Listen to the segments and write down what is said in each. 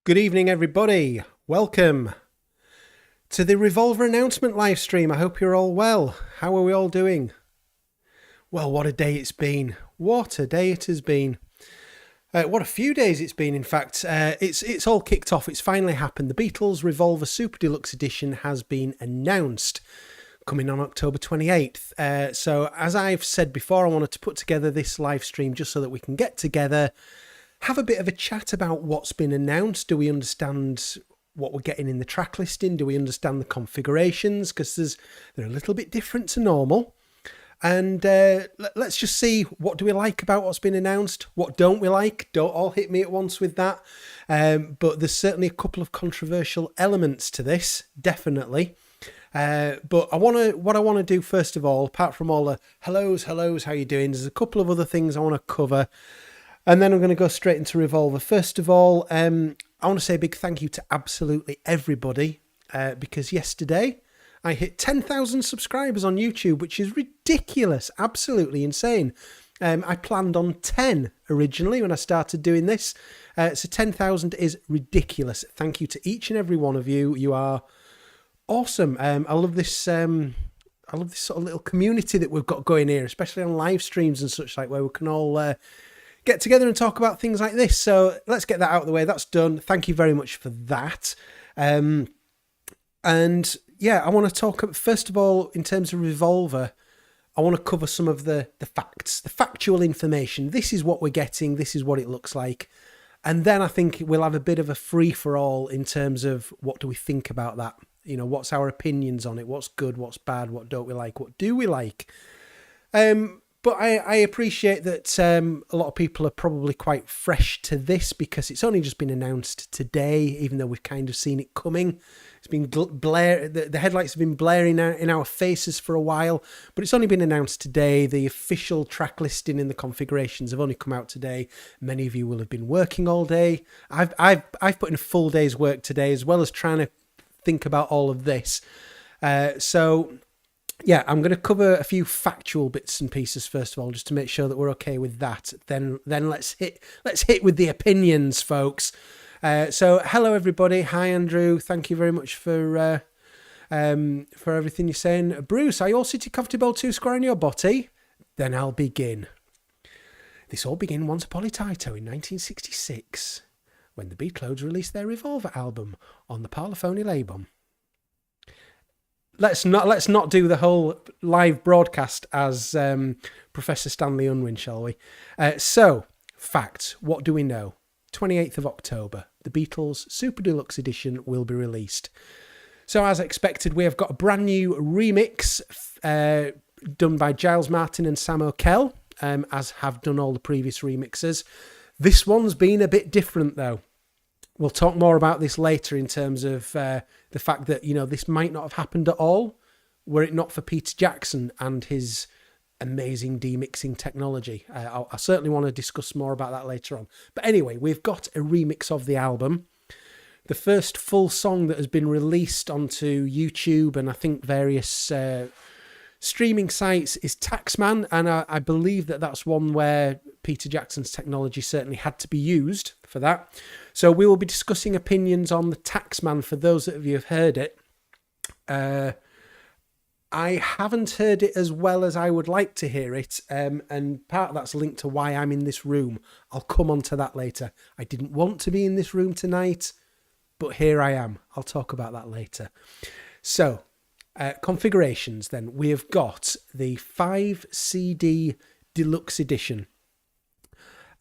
Good evening, everybody. Welcome to the Revolver announcement live stream. I hope you're all well. How are we all doing? Well, what a day it's been. What a day it has been. What a few days it's been, in fact. It's all kicked off. It's finally happened. The Beatles Revolver Super Deluxe Edition has been announced, coming on October 28th. So, as I've said before, I wanted to put together this live stream just so that we can get together, have a bit of a chat about what's been announced. Do we understand what we're getting in the track listing? Do we understand the configurations? Because they're a little bit different to normal. And let's just see, what do we like about what's been announced? What don't we like? Don't all hit me at once with that. But there's certainly a couple of controversial elements to this, definitely. But what I want to do first of all, apart from all the hellos, how you doing? There's a couple of other things I want to cover. And then I'm going to go straight into Revolver. First of all, I want to say a big thank you to absolutely everybody, because yesterday I hit 10,000 subscribers on YouTube, which is ridiculous, absolutely insane. I planned on 10 originally when I started doing this, so 10,000 is ridiculous. Thank you to each and every one of you. You are awesome. I love this sort of little community that we've got going here, especially on live streams and such, like where we can all get together and talk about things like this. So let's get that out of the way. That's done. Thank you very much for that. And yeah, I want to talk, first of all, in terms of Revolver, I want to cover some of the facts, the factual information. This is what we're getting. This is what it looks like. And then I think we'll have a bit of a free-for-all in terms of what do we think about that? You know, what's our opinions on it? What's good? What's bad? What don't we like? What do we like? But I appreciate that a lot of people are probably quite fresh to this because it's only just been announced today, even though we've kind of seen it coming. It's been the headlights have been blaring out in our faces for a while, but it's only been announced today. The official track listing and the configurations have only come out today. Many of you will have been working all day. I've put in a full day's work today, as well as trying to think about all of this. So yeah, I'm going to cover a few factual bits and pieces first of all, just to make sure that we're okay with that. Then let's hit with the opinions, folks. So hello everybody. Hi Andrew. Thank you very much for everything you're saying. Bruce, are you all sitting comfortable to square in your body? Then I'll begin. This all began once upon a time in 1966, when the Beatles released their Revolver album on the Parlophony label. Let's not do the whole live broadcast as Professor Stanley Unwin, shall we? So, facts. What do we know? 28th of October, the Beatles Super Deluxe Edition will be released. So, as expected, we have got a brand new remix done by Giles Martin and Sam O'Kell, as have done all the previous remixes. This one's been a bit different, though. We'll talk more about this later in terms of the fact that, you know, this might not have happened at all were it not for Peter Jackson and his amazing demixing technology. I certainly want to discuss more about that later on. But anyway, we've got a remix of the album. The first full song that has been released onto YouTube and I think various streaming sites is Taxman, and I believe that that's one where Peter Jackson's technology certainly had to be used for that. So we will be discussing opinions on the Taxman for those of you who have heard it. I haven't heard it as well as I would like to hear it, and part of that's linked to why I'm in this room. I'll come on to that later. I didn't want to be in this room tonight, but here I am. I'll talk about that later. So, configurations then. We have got the 5 CD Deluxe Edition.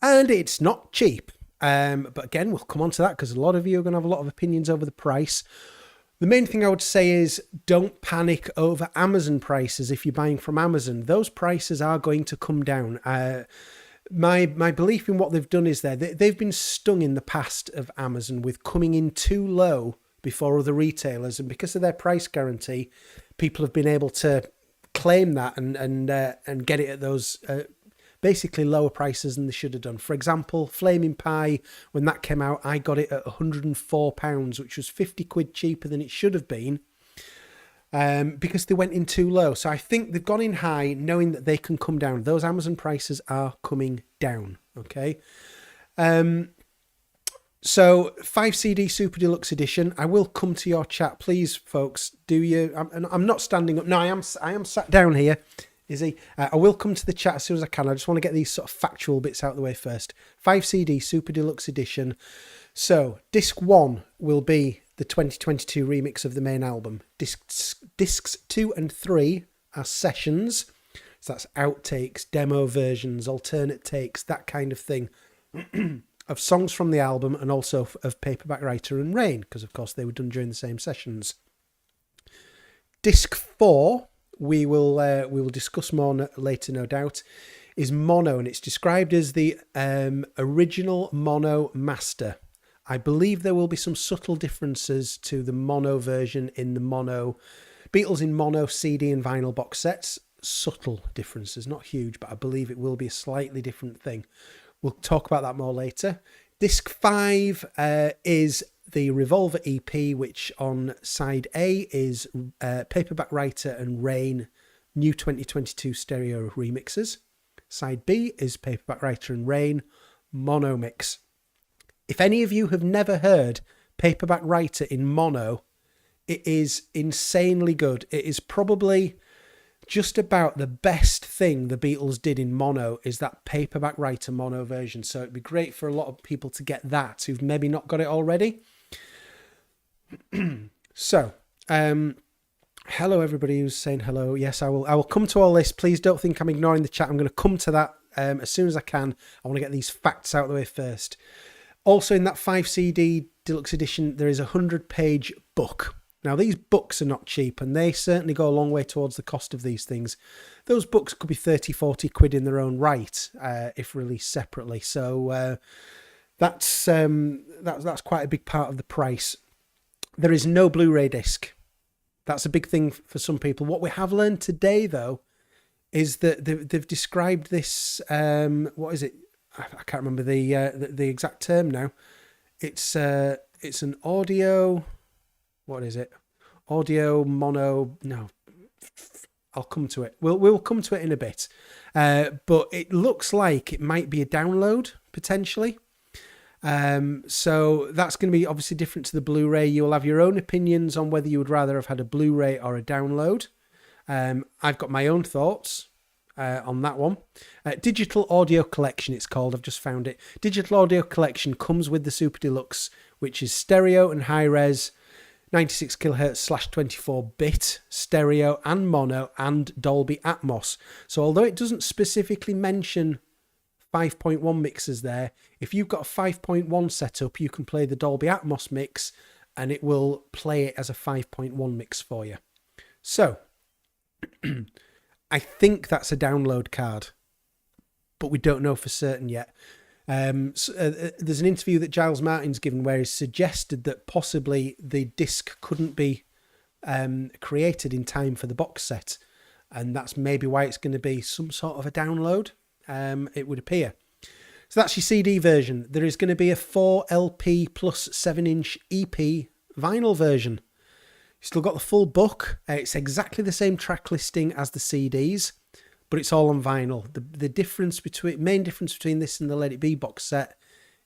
And it's not cheap. But again, we'll come on to that because a lot of you are going to have a lot of opinions over the price. The main thing I would say is don't panic over Amazon prices if you're buying from Amazon. Those prices are going to come down. My belief in what they've done is they've been stung in the past of Amazon with coming in too low before other retailers, and because of their price guarantee, people have been able to claim that and get it at those basically lower prices than they should have done. For example, Flaming Pie, when that came out, I got it at £104, which was 50 quid cheaper than it should have been, because they went in too low. So I think they've gone in high knowing that they can come down. Those Amazon prices are coming down, okay? So 5 CD Super Deluxe Edition. I will come to your chat, please, folks. Do you? I'm not standing up. No, I am sat down here. Is he? I will come to the chat as soon as I can. I just want to get these sort of factual bits out of the way first. 5 CD Super Deluxe Edition. So disc 1 will be the 2022 remix of the main album. Discs 2 and 3 are sessions. So that's outtakes, demo versions, alternate takes, that kind of thing. Of songs from the album and also of Paperback Writer and Rain, because of course they were done during the same sessions. Disc 4, we will discuss more later, no doubt, is mono, and it's described as the original mono master. I believe there will be some subtle differences to the mono version in the mono Beatles in mono CD and vinyl box sets. Subtle differences, not huge, but I believe it will be a slightly different thing. We'll talk about that more later. Disc 5 is the Revolver EP, which on side A is Paperback Writer and Rain New 2022 Stereo Remixes. Side B is Paperback Writer and Rain Mono Mix. If any of you have never heard Paperback Writer in mono, it is insanely good. It is probably just about the best thing the Beatles did in mono is that Paperback Writer mono version. So it'd be great for a lot of people to get that who've maybe not got it already. So, hello everybody who's saying hello. Yes, I will come to all this. Please don't think I'm ignoring the chat. I'm going to come to that as soon as I can. I want to get these facts out of the way first. Also in that 5 CD Deluxe Edition, there is a 100-page book. Now, these books are not cheap, and they certainly go a long way towards the cost of these things. Those books could be 30, 40 quid in their own right, if released separately. So that's quite a big part of the price. There is no Blu-ray disc. That's a big thing for some people. What we have learned today, though, is that they've described this. What is it? I can't remember the exact term now. It's an audio. What is it? Audio mono? No, I'll come to it. We'll come to it in a bit. But it looks like it might be a download potentially. So that's going to be obviously different to the Blu-ray. You'll have your own opinions on whether you would rather have had a Blu-ray or a download. I've got my own thoughts on that one. Digital Audio Collection, it's called. I've just found it. Digital Audio Collection comes with the Super Deluxe, which is stereo and high-res, 96 kilohertz / 24-bit stereo and mono and Dolby Atmos. So although it doesn't specifically mention 5.1 mixers there, if you've got a 5.1 setup, you can play the Dolby Atmos mix and it will play it as a 5.1 mix for you. So I think that's a download card, but we don't know for certain yet. There's an interview that Giles Martin's given where he suggested that possibly the disc couldn't be created in time for the box set, and that's maybe why it's going to be some sort of a download, it would appear. So that's your CD version. There is going to be a 4 LP plus 7-inch EP vinyl version. You've still got the full book. It's exactly the same track listing as the CDs, but it's all on vinyl. The main difference between this and the Let It Be box set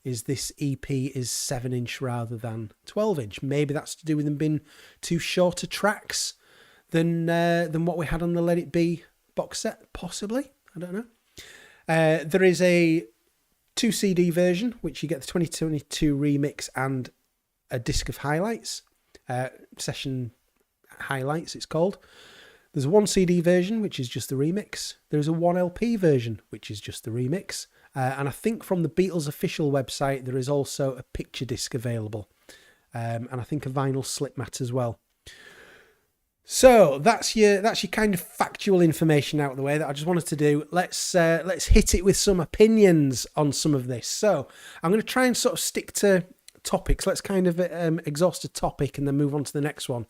is this EP is 7-inch rather than 12-inch. Maybe that's to do with them being two shorter tracks than what we had on the Let It Be box set, possibly. I don't know. There is a 2 CD version, which you get the 2022 remix and a disc of highlights, session highlights it's called. There's a 1 CD version, which is just the remix. There's a 1 LP version, which is just the remix. And I think from the Beatles official website, there is also a picture disc available. And I think a vinyl slip mat as well. So that's your kind of factual information out of the way that I just wanted to do. Let's hit it with some opinions on some of this. So I'm going to try and sort of stick to topics. Let's kind of exhaust a topic and then move on to the next one.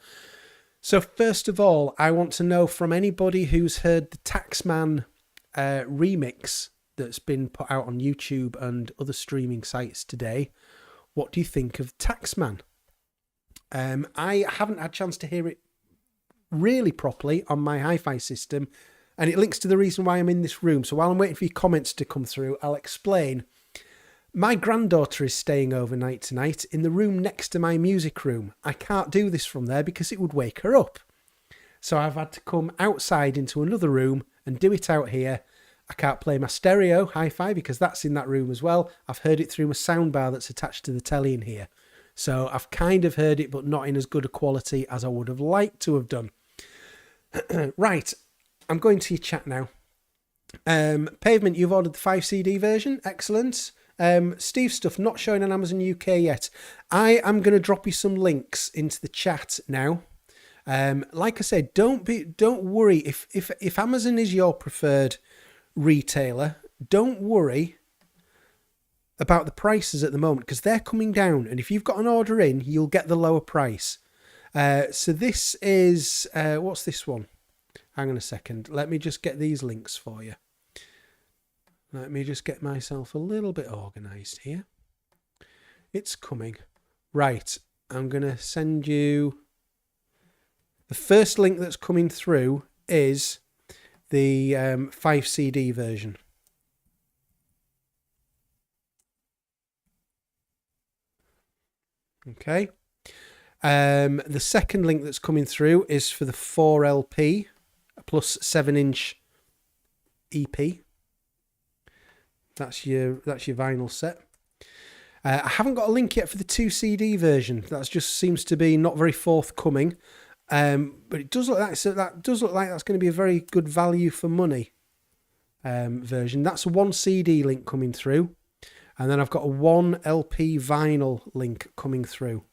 So first of all, I want to know from anybody who's heard the Taxman remix that's been put out on YouTube and other streaming sites today, what do you think of Taxman? I haven't had a chance to hear it really properly on my hi-fi system, and it links to the reason why I'm in this room. So while I'm waiting for your comments to come through, I'll explain. My granddaughter is staying overnight tonight in the room next to my music room. I can't do this from there because it would wake her up. So I've had to come outside into another room and do it out here. I can't play my stereo hi-fi because that's in that room as well. I've heard it through my soundbar that's attached to the telly in here. So I've kind of heard it, but not in as good a quality as I would have liked to have done. Right, I'm going to your chat now. Pavement, you've ordered the 5 CD version. Excellent. Steve's stuff not showing on Amazon UK yet. I am going to drop you some links into the chat now. Like I said, don't worry if Amazon is your preferred retailer. Don't worry about the prices at the moment because they're coming down, and if you've got an order in, you'll get the lower price. So this is what's this one? Hang on a second. Let me just get these links for you. Let me just get myself a little bit organised here. It's coming. Right. I'm going to send you... The first link that's coming through is the 5 CD version. Okay. The second link that's coming through is for the 4 LP plus 7-inch EP. That's your vinyl set. I haven't got a link yet for the 2 CD version. That just seems to be not very forthcoming. But it does look like that's going to be a very good value for money version. That's a 1 CD link coming through, and then I've got a 1 LP vinyl link coming through.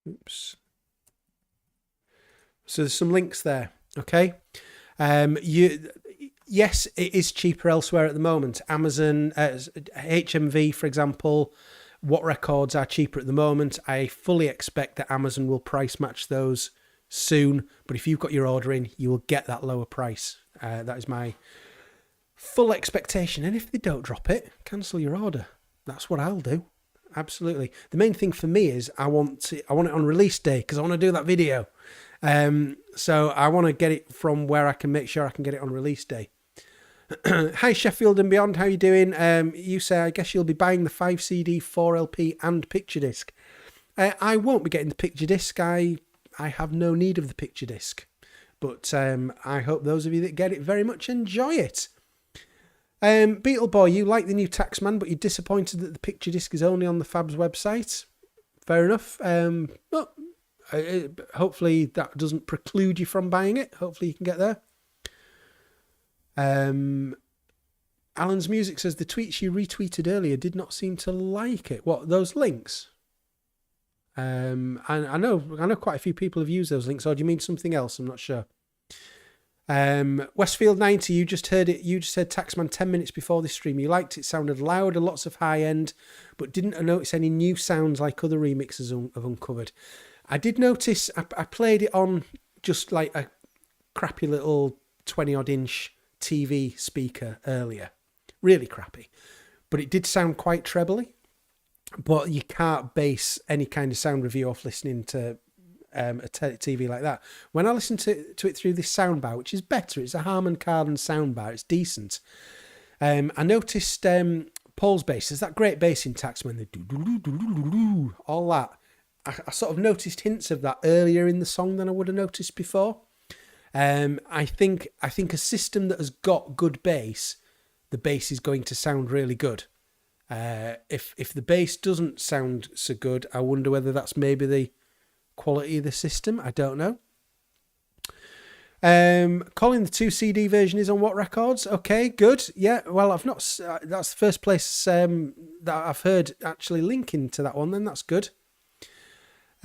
Oops. So there's some links there. Okay. Yes, it is cheaper elsewhere at the moment. Amazon, HMV, for example. What records are cheaper at the moment? I fully expect that Amazon will price match those soon. But if you've got your order in, you will get that lower price. That is my full expectation. And if they don't drop it, cancel your order. That's what I'll do. Absolutely. The main thing for me is I want it on release day because I want to do that video. So I want to get it from where I can make sure I can get it on release day. Hi Sheffield and beyond, how you doing? You say I guess you'll be buying the 5 CD, 4 LP and picture disc. I won't be getting the picture disc. I have no need of the picture disc, but I hope those of you that get it very much enjoy it. Beetle Boy, you like the new Taxman, but you're disappointed that the picture disc is only on the Fab's website. Fair enough. Hopefully that doesn't preclude you from buying it. Hopefully you can get there. Alan's Music says the tweets you retweeted earlier did not seem to like it. What, those links? And I know quite a few people have used those links. Or do you mean something else? I'm not sure. Westfield 90, you just heard it. You just said Taxman 10 minutes before this stream. You liked it. Sounded loud and lots of high end, but didn't notice any new sounds like other remixes have uncovered. I did notice. I played it on just like a crappy little 20 odd inch TV speaker earlier, really crappy, but it did sound quite trebly. But you can't base any kind of sound review off listening to a TV like that. When I listen to it through this soundbar, which is better, it's a Harman Kardon soundbar, it's decent. I noticed Paul's bass. There's that great bass in Taxman, the do all that. I sort of noticed hints of that earlier in the song than I would have noticed before. I think a system that has got good bass, the bass is going to sound really good. If the bass doesn't sound so good, I wonder whether that's maybe the quality of the system. I don't know. Colin, the 2 CD version is on what records? Okay, good. Yeah, well, I've not. That's the first place that I've heard actually linking to that one. Then that's good.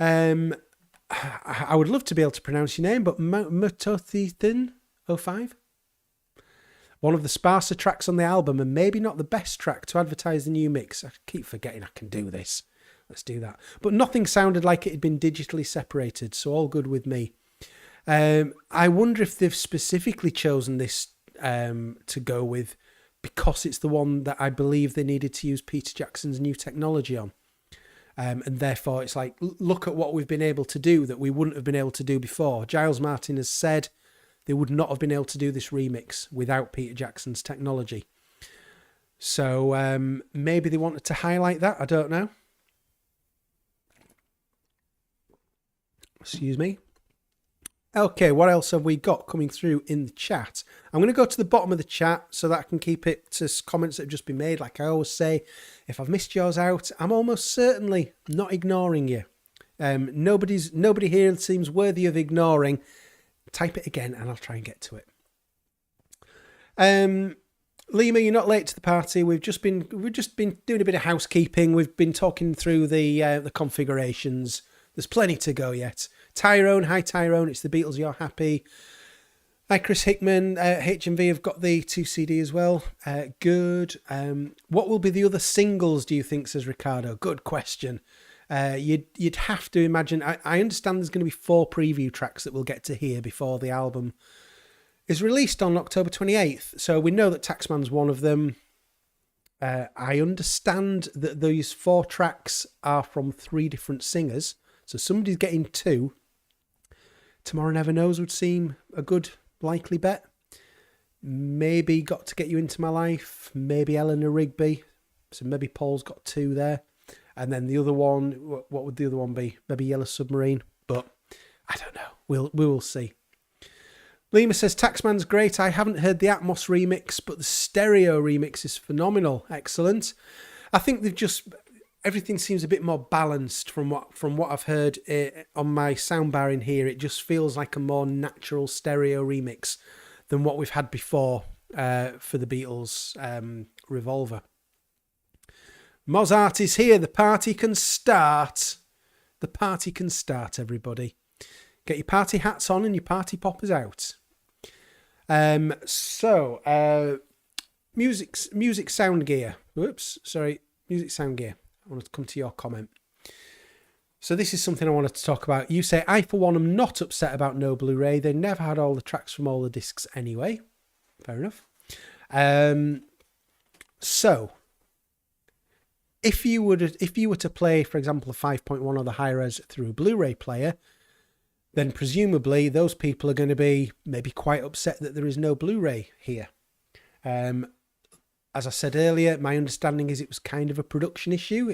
I would love to be able to pronounce your name, but Mutothethan 05? One of the sparser tracks on the album, and maybe not the best track to advertise the new mix. I keep forgetting I can do this. Let's do that. But nothing sounded like it had been digitally separated, so all good with me. I wonder if they've specifically chosen this to go with because it's the one that I believe they needed to use Peter Jackson's new technology on. And therefore, it's like, look at what we've been able to do that we wouldn't have been able to do before. Giles Martin has said they would not have been able to do this remix without Peter Jackson's technology. So maybe they wanted to highlight that. I don't know. Excuse me. Okay, what else have we got coming through in the chat? I'm going to go to the bottom of the chat so that I can keep it to comments that have just been made. Like I always say, if I've missed yours out, I'm almost certainly not ignoring you. Nobody here seems worthy of ignoring. Type it again and I'll try and get to it. Lima, you're not late to the party. We've just been doing a bit of housekeeping. We've been talking through the configurations. There's plenty to go yet. Tyrone, hi Tyrone, it's the Beatles, you're happy. Hi Chris Hickman, HMV have got the 2 CD as well. Good. What will be the other singles, do you think, says Ricardo? Good question. You'd have to imagine, I understand there's going to be 4 preview tracks that we'll get to hear before the album is released on October 28th. So we know that Taxman's one of them. I understand that these 4 tracks are from 3 different singers. So somebody's getting 2. Tomorrow Never Knows would seem a good likely bet. Maybe Got to Get You Into My Life. Maybe Eleanor Rigby. So maybe Paul's got 2 there. And then the other one, what would the other one be? Maybe Yellow Submarine. But I don't know. We will see. Lima says, Taxman's great. I haven't heard the Atmos remix, but the stereo remix is phenomenal. Excellent. I think they've just... Everything seems a bit more balanced from what I've heard on my soundbar in here. It just feels like a more natural stereo remix than what we've had before for the Beatles Revolver. Mozart is here. The party can start. The party can start, everybody. Get your party hats on and your party poppers out. Music sound gear. Whoops, sorry. Music sound gear. I want to come to your comment. So this is something I wanted to talk about. You say, I for one am not upset about no Blu-ray. They never had all the tracks from all the discs anyway. Fair enough. So if you were to play, for example, a 5.1 or the high-res through a Blu-ray player, then presumably those people are going to be maybe quite upset that there is no Blu-ray here. As I said earlier, my understanding is it was kind of a production issue.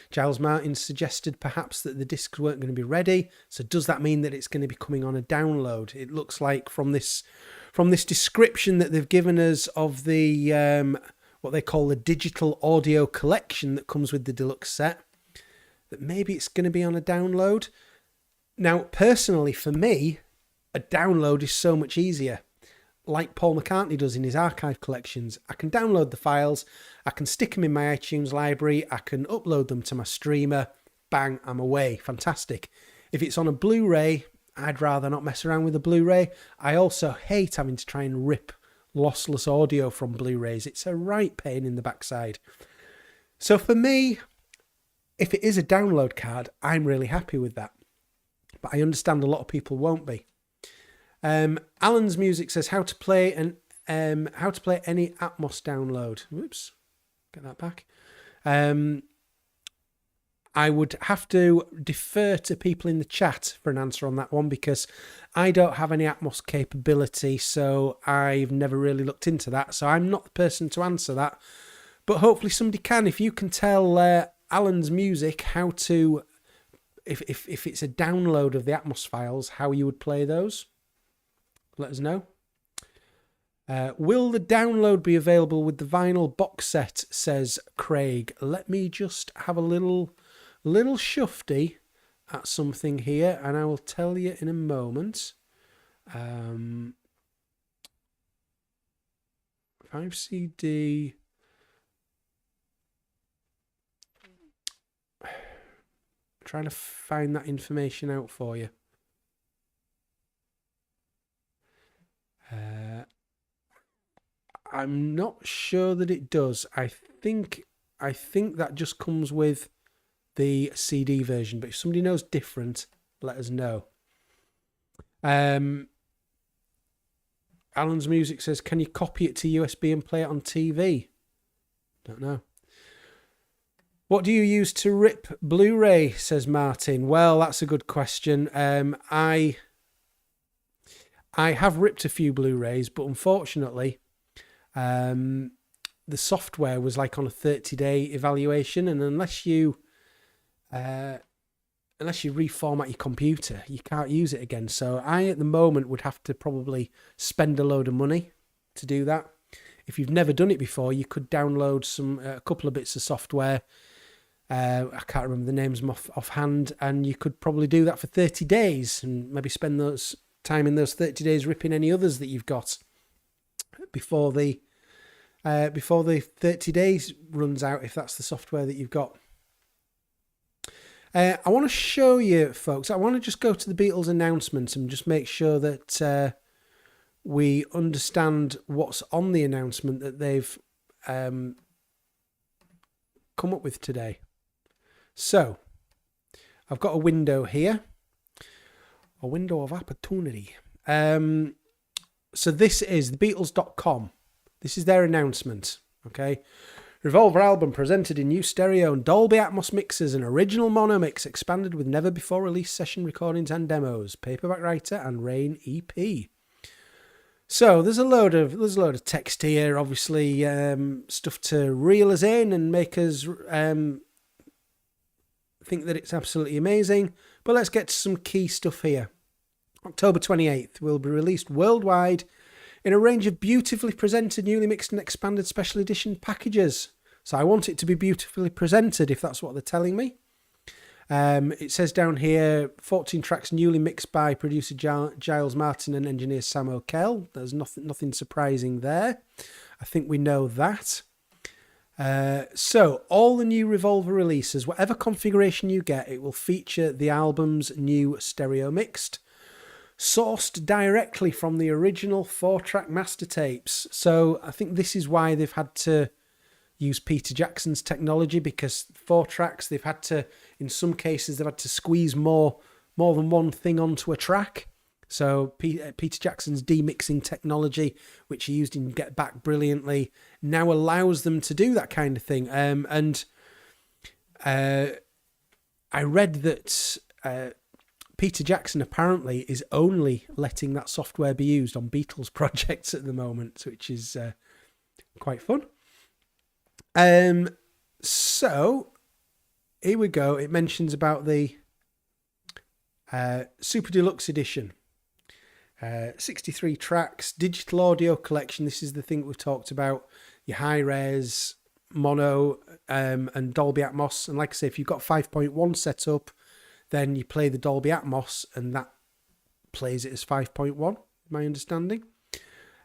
Giles Martin suggested perhaps that the discs weren't going to be ready. So does that mean that it's going to be coming on a download? It looks like from this description that they've given us of the what they call the digital audio collection that comes with the deluxe set, that maybe it's going to be on a download. Now, personally, for me, a download is so much easier. Like Paul McCartney does in his archive collections. I can download the files, I can stick them in my iTunes library, I can upload them to my streamer, bang, I'm away. Fantastic. If it's on a Blu-ray, I'd rather not mess around with a Blu-ray. I also hate having to try and rip lossless audio from Blu-rays. It's a right pain in the backside. So for me, if it is a download card, I'm really happy with that. But I understand a lot of people won't be. Alan's Music says how to play any Atmos download. Whoops, get that back. I would have to defer to people in the chat for an answer on that one because I don't have any Atmos capability, so I've never really looked into that. So I'm not the person to answer that. But hopefully somebody can. If you can tell Alan's Music how to, if it's a download of the Atmos files, how you would play those. Let us know. Will the download be available with the vinyl box set, says Craig. Let me just have a little shufty at something here, and I will tell you in a moment. 5CD. Trying to find that information out for you. I'm not sure that it does. I think that just comes with the CD version, but if somebody knows different, let us know. Alan's Music says, can you copy it to USB and play it on TV? Don't know. What do you use to rip Blu-ray, says Martin? Well, that's a good question. I have ripped a few Blu-rays, but unfortunately, the software was like on a 30-day evaluation, and unless you reformat your computer, you can't use it again. So I, at the moment, would have to probably spend a load of money to do that. If you've never done it before, you could download a couple of bits of software. I can't remember the names offhand, and you could probably do that for 30 days and maybe spend those time in those 30 days ripping any others that you've got before the 30 days runs out, if that's the software that you've got. I want to show you, folks, I want to just go to the Beatles announcements and just make sure that we understand what's on the announcement that they've come up with today. So, I've got a window here, a window of opportunity. So this is thebeatles.com. This is their announcement, okay? Revolver album presented in new stereo and Dolby Atmos mixes, an original mono mix expanded with never before released session recordings and demos, paperback writer and Rain EP. So there's a load of text here, obviously stuff to reel us in and make us think that it's absolutely amazing. But let's get to some key stuff here. October 28th will be released worldwide in a range of beautifully presented, newly mixed and expanded special edition packages. So I want it to be beautifully presented, if that's what they're telling me. It says down here, 14 tracks newly mixed by producer Giles Martin and engineer Sam O'Kell. There's nothing surprising there. I think we know that. So all the new Revolver releases, whatever configuration you get, it will feature the album's new stereo mixed, sourced directly from the original 4-track master tapes. So I think this is why they've had to use Peter Jackson's technology, because 4 tracks, they've had to, in some cases, they've had to squeeze more than one thing onto a track. So Peter Jackson's demixing technology, which he used in Get Back brilliantly, now allows them to do that kind of thing. And I read that Peter Jackson apparently is only letting that software be used on Beatles projects at the moment, which is quite fun. So here we go. It mentions about the Super Deluxe Edition. 63 tracks, digital audio collection. This is the thing we've talked about. Your high res, mono, and Dolby Atmos. And like I say, if you've got 5.1 set up, then you play the Dolby Atmos and that plays it as 5.1, my understanding.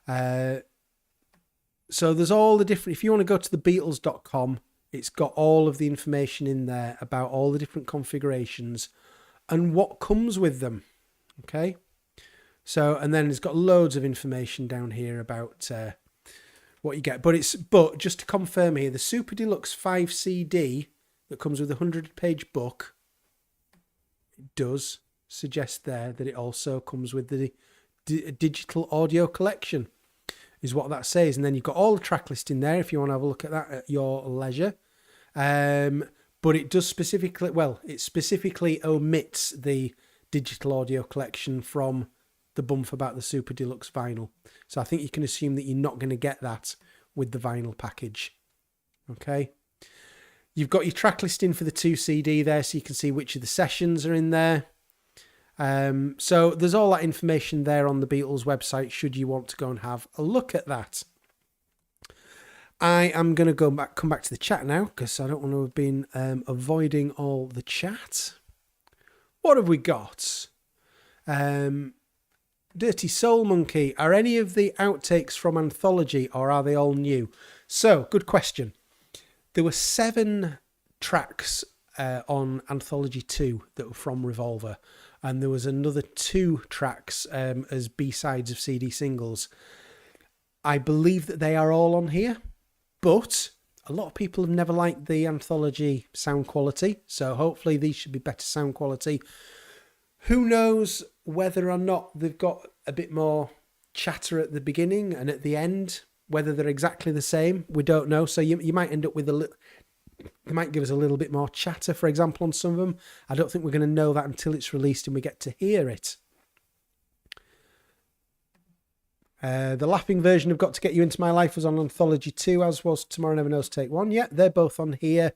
So there's all the different, if you want to go to thebeatles.com, it's got all of the information in there about all the different configurations and what comes with them. Okay. So, and then it's got loads of information down here about what you get. But just to confirm here, the Super Deluxe 5 CD that comes with a 100-page book, it does suggest there that it also comes with the digital audio collection, is what that says. And then you've got all the track listing there if you want to have a look at that at your leisure. But it does specifically omits the digital audio collection from the bump about the Super Deluxe vinyl. So I think you can assume that you're not going to get that with the vinyl package. Okay. You've got your track listing for the 2 CD there, so you can see which of the sessions are in there. So there's all that information there on the Beatles website, should you want to go and have a look at that. I am going to come back to the chat now, because I don't want to have been avoiding all the chat. What have we got? Dirty Soul Monkey, are any of the outtakes from Anthology, or are they all new? So, good question. There were 7 tracks on Anthology 2 that were from Revolver, and there was another 2 tracks as B-sides of CD singles. I believe that they are all on here, but a lot of people have never liked the Anthology sound quality, so hopefully these should be better sound quality. Who knows whether or not they've got a bit more chatter at the beginning and at the end, whether they're exactly the same, we don't know. So you might end up with they might give us a little bit more chatter, for example, on some of them. I don't think we're going to know that until it's released and we get to hear it. The laughing version of Got to Get You Into My Life was on Anthology 2, as was Tomorrow Never Knows Take 1. Yeah, they're both on here.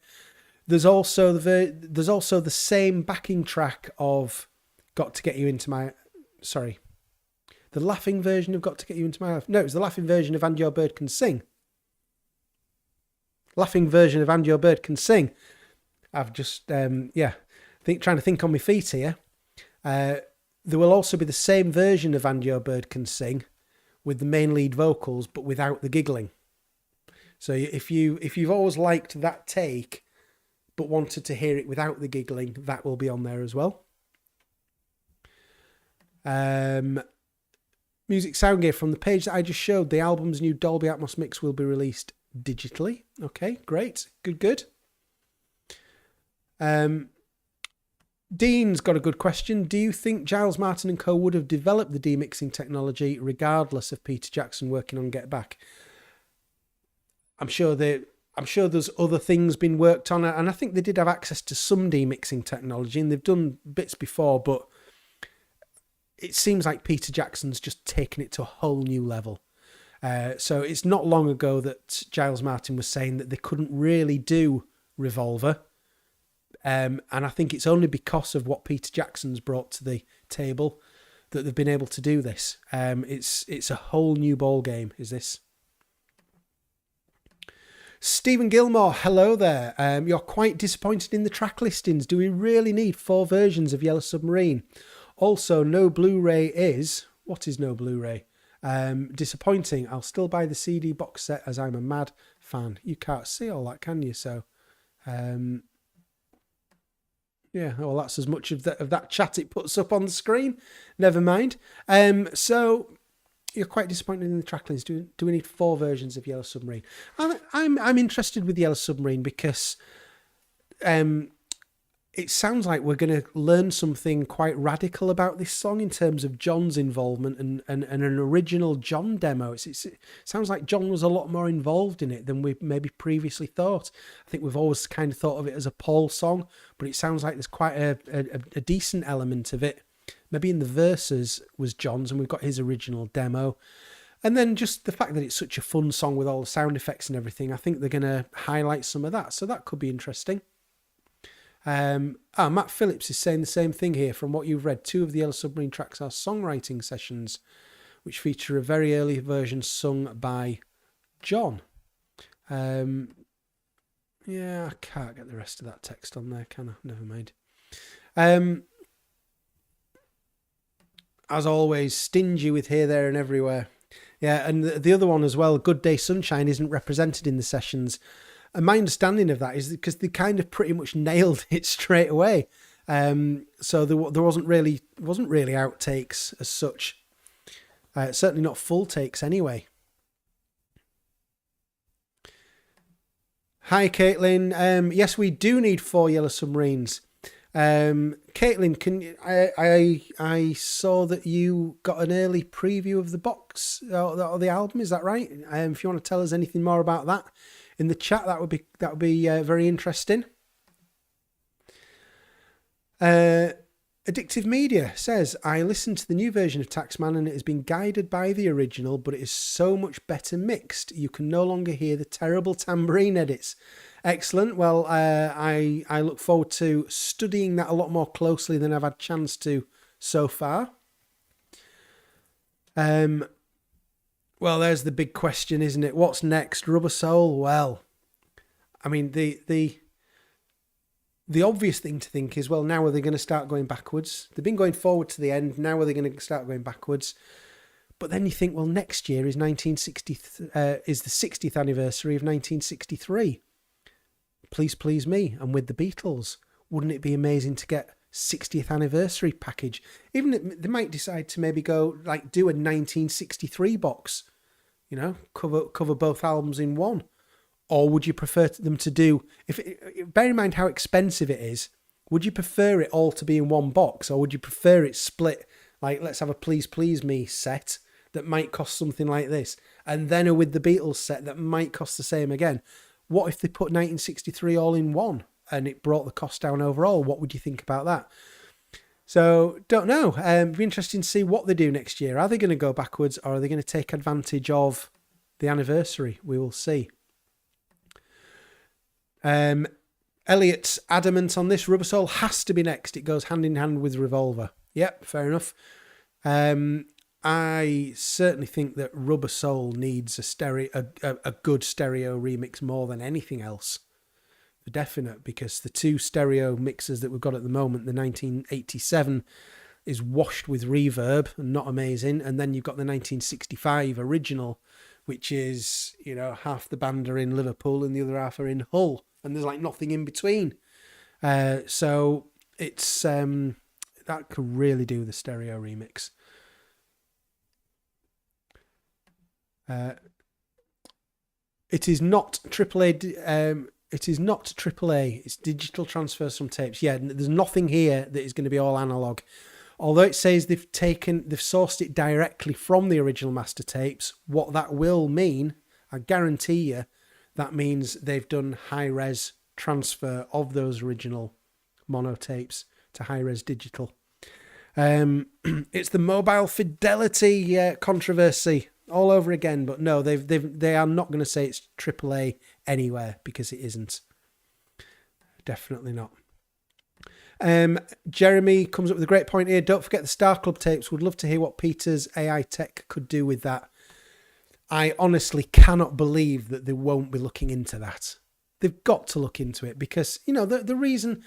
There's also the same backing track of Got to Get You Into My... Sorry. The laughing version of Got to Get You Into My Life. No, it was the laughing version of And Your Bird Can Sing. Laughing version of And Your Bird Can Sing. I've just, trying to think on my feet here. There will also be the same version of And Your Bird Can Sing with the main lead vocals, but without the giggling. So if you've always liked that take, but wanted to hear it without the giggling, that will be on there as well. Music sound gear from the page that I just showed. The album's new Dolby Atmos mix will be released digitally. Okay, great. Good. Dean's got a good question. Do you think Giles, Martin and co would have developed the demixing technology regardless of Peter Jackson working on Get Back? I'm sure there's other things been worked on, and I think they did have access to some demixing technology, and they've done bits before, but it seems like Peter Jackson's just taken it to a whole new level. So it's not long ago that Giles Martin was saying that they couldn't really do Revolver. And I think it's only because of what Peter Jackson's brought to the table that they've been able to do this. It's a whole new ball game, is this? Stephen Gilmore, hello there. You're quite disappointed in the track listings. Do we really need 4 versions of Yellow Submarine? Also, no Blu-ray is... What is no Blu-ray? Disappointing. I'll still buy the CD box set as I'm a mad fan. You can't see all that, can you? So... yeah, well, that's as much of that chat it puts up on the screen. Never mind. So you're quite disappointed in the track list. Do we need 4 versions of Yellow Submarine? I'm interested with Yellow Submarine because it sounds like we're going to learn something quite radical about this song in terms of John's involvement and an original John demo. It sounds like John was a lot more involved in it than we maybe previously thought. I think we've always kind of thought of it as a Paul song, but it sounds like there's quite a decent element of it. Maybe in the verses was John's and we've got his original demo. And then just the fact that it's such a fun song with all the sound effects and everything, I think they're going to highlight some of that. So that could be interesting. Matt Phillips is saying the same thing here. From what you've read, 2 of the Yellow Submarine tracks are songwriting sessions, which feature a very early version sung by John. Yeah, I can't get the rest of that text on there, can I? Never mind. As always, stingy with here, there and everywhere. Yeah, and the other one as well, Good Day Sunshine, isn't represented in the sessions. And my understanding of that is because they kind of pretty much nailed it straight away. So there wasn't really outtakes as such. Certainly not full takes anyway. Hi, Caitlin. Yes, we do need 4 Yellow Submarines. Caitlin, I saw that you got an early preview of the box or the album. Is that right? If you want to tell us anything more about that in the chat, that would be very interesting. Addictive Media says, I listened to the new version of Taxman and it has been guided by the original, but it is so much better mixed. You can no longer hear the terrible tambourine edits. Excellent. Well, I look forward to studying that a lot more closely than I've had a chance to so far. Well, there's the big question, isn't it? What's next? Rubber Soul? Well, I mean, the obvious thing to think is, well, now are they going to start going backwards? They've been going forward to the end. Now are they going to start going backwards? But then you think, well, next year is the 60th anniversary of 1963. Please Please Me, and with the Beatles. Wouldn't it be amazing to get 60th anniversary package? Even they might decide to maybe go do a 1963 box, cover both albums in one. Or would you prefer them to do, bear in mind how expensive it is, would you prefer it all to be in one box, or would you prefer it split? Let's have a Please Please Me set that might cost something like this, and then a With the Beatles set that might cost the same again. What if they put 1963 all in one and it brought the cost down overall? What would you think about that? So, don't know. Be interesting to see what they do next year. Are they going to go backwards, or are they going to take advantage of the anniversary? We will see. Elliot's adamant on this. Rubber Soul has to be next. It goes hand in hand with Revolver. Yep, fair enough. I certainly think that Rubber Soul needs a good stereo remix more than anything else. For definite, because the two stereo mixers that we've got at the moment, the 1987 is washed with reverb and not amazing, and then you've got the 1965 original, which is, half the band are in Liverpool and the other half are in Hull, and there's like nothing in between. So it's that could really do the stereo remix. It is not AAA. It is not AAA. It's digital transfers from tapes. Yeah, there's nothing here that is going to be all analog. Although it says they've sourced it directly from the original master tapes. What that will mean, I guarantee you, that means they've done high-res transfer of those original mono tapes to high-res digital. It's the mobile fidelity controversy all over again, but no, they are not going to say it's AAA anywhere, because it isn't. Definitely not. Jeremy comes up with a great point here. Don't forget the Star Club tapes. Would love to hear what Peter's AI tech could do with that. I honestly cannot believe that they won't be looking into that. They've got to look into it, because, the reason...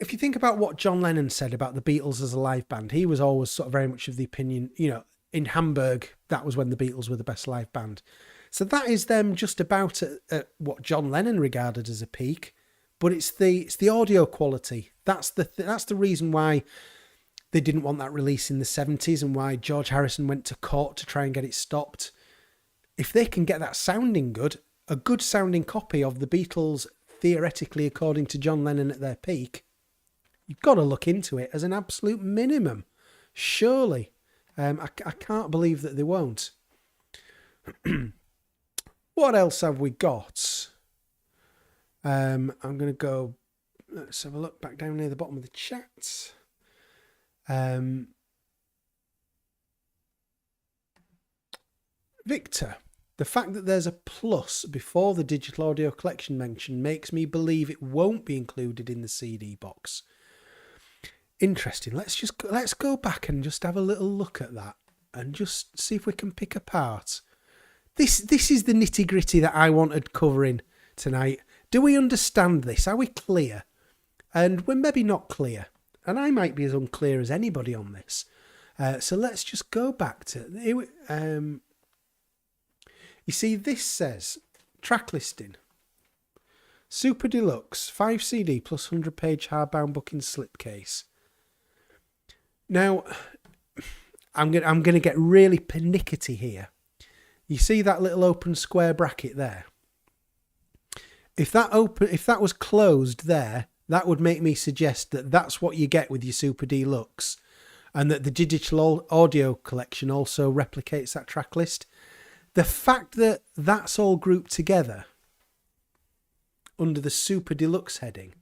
If you think about what John Lennon said about the Beatles as a live band, he was always sort of very much of the opinion, in Hamburg, that was when the Beatles were the best live band. So that is them just about at what John Lennon regarded as a peak, but it's the audio quality. That's the reason why they didn't want that release in the 70s, and why George Harrison went to court to try and get it stopped. If they can get that sounding good, a good sounding copy of the Beatles, theoretically according to John Lennon at their peak, you've got to look into it as an absolute minimum. Surely. I can't believe that they won't. What else have we got? I'm going to go... Let's have a look back down near the bottom of the chat. Victor, the fact that there's a plus before the digital audio collection mention makes me believe it won't be included in the CD box. Interesting. Let's go back and just have a little look at that and just see if we can pick apart. This is the nitty gritty that I wanted covering tonight. Do we understand this? Are we clear? And we're maybe not clear. And I might be as unclear as anybody on this. So let's just go back to... you see, this says, track listing. Super Deluxe, 5 CD plus 100 page hardbound book in slipcase. Now, I'm going to get really pernickety here. You see that little open square bracket there? If that was closed there, that would make me suggest that that's what you get with your Super Deluxe, and that the digital audio collection also replicates that track list. The fact that that's all grouped together under the Super Deluxe heading,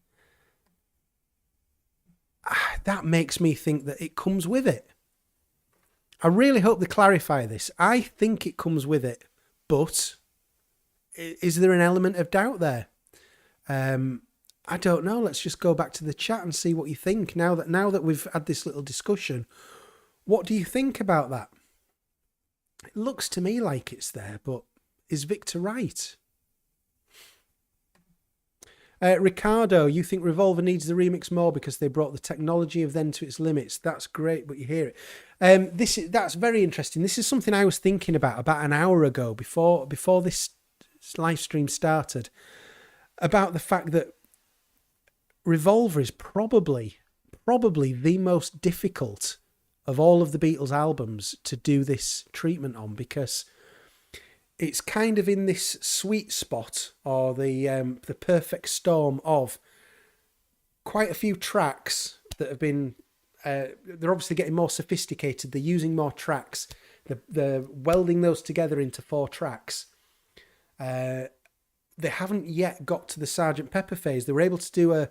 that makes me think that it comes with it. I really hope they clarify this. I think it comes with it, but is there an element of doubt there? I don't know. Let's just go back to the chat and see what you think. Now that we've had this little discussion, what do you think about that? It looks to me like it's there, but is Victor right? Ricardo, you think Revolver needs the remix more because they brought the technology of then to its limits. That's great, but you hear it. That's very interesting. This is something I was thinking about an hour ago before this live stream started, about the fact that Revolver is probably the most difficult of all of the Beatles albums to do this treatment on, because it's kind of in this sweet spot, or the perfect storm of quite a few tracks that have been... they're obviously getting more sophisticated. They're using more tracks. They're welding those together into 4 tracks. they haven't yet got to the Sgt. Pepper phase. They were able to do a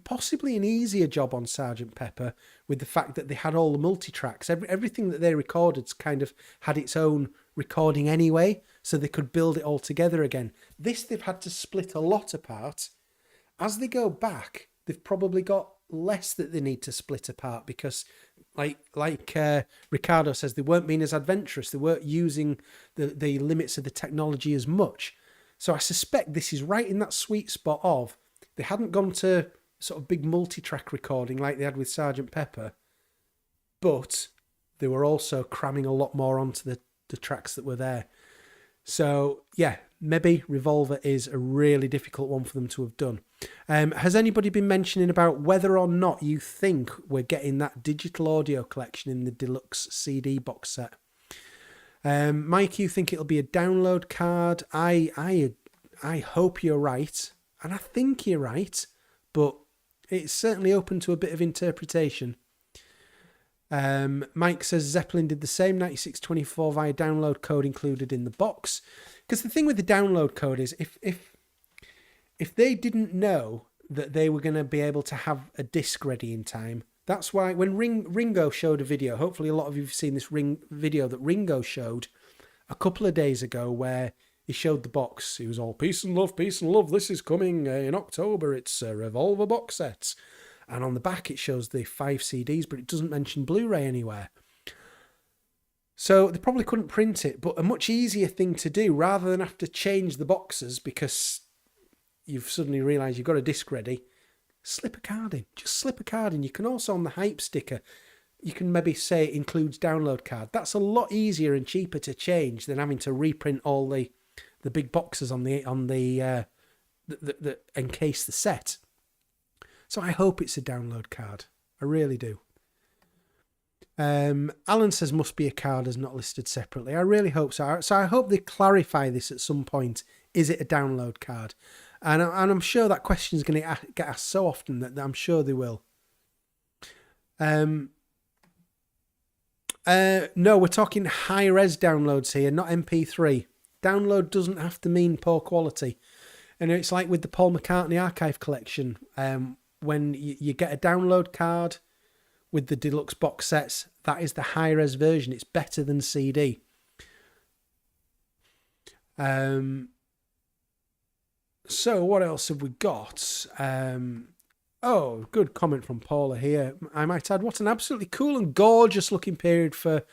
possibly an easier job on Sgt. Pepper with the fact that they had all the multi-tracks. Everything that they recorded kind of had its own recording anyway, so they could build it all together again. This, they've had to split a lot apart. As they go back, they've probably got less that they need to split apart because, like Ricardo says, they weren't being as adventurous. They weren't using the limits of the technology as much. So I suspect this is right in that sweet spot of they hadn't gone to sort of big multi-track recording like they had with Sgt. Pepper, but they were also cramming a lot more onto the tracks that were there. So yeah, maybe Revolver is a really difficult one for them to have done. Has anybody been mentioning about whether or not you think we're getting that digital audio collection in the deluxe CD box set? Mike, you think it'll be a download card? I hope you're right, and I think you're right, but it's certainly open to a bit of interpretation. Mike says Zeppelin did the same, 9624 via download code included in the box. Because the thing with the download code is if they didn't know that they were going to be able to have a disc ready in time, that's why when Ringo showed a video, hopefully a lot of you have seen this video that Ringo showed a couple of days ago where he showed the box. He was all peace and love, this is coming in October, it's a Revolver box set. And on the back it shows the 5 CDs, but it doesn't mention Blu-ray anywhere. So they probably couldn't print it, but a much easier thing to do rather than have to change the boxes because you've suddenly realised you've got a disc ready, slip a card in. Just slip a card in. You can also, on the hype sticker, you can maybe say it includes download card. That's a lot easier and cheaper to change than having to reprint all the big boxes on the that encase the set. So I hope it's a download card. I really do. Alan says must be a card as not listed separately. I really hope so. So I hope they clarify this at some point. Is it a download card? And I'm sure that question is going to get asked so often that I'm sure they will. No, we're talking high-res downloads here, not MP3. Download doesn't have to mean poor quality. And it's like with the Paul McCartney archive collection. When you get a download card with the deluxe box sets, that is the high-res version. It's better than CD. So what else have we got? Good comment from Paula here. I might add, what an absolutely cool and gorgeous looking period for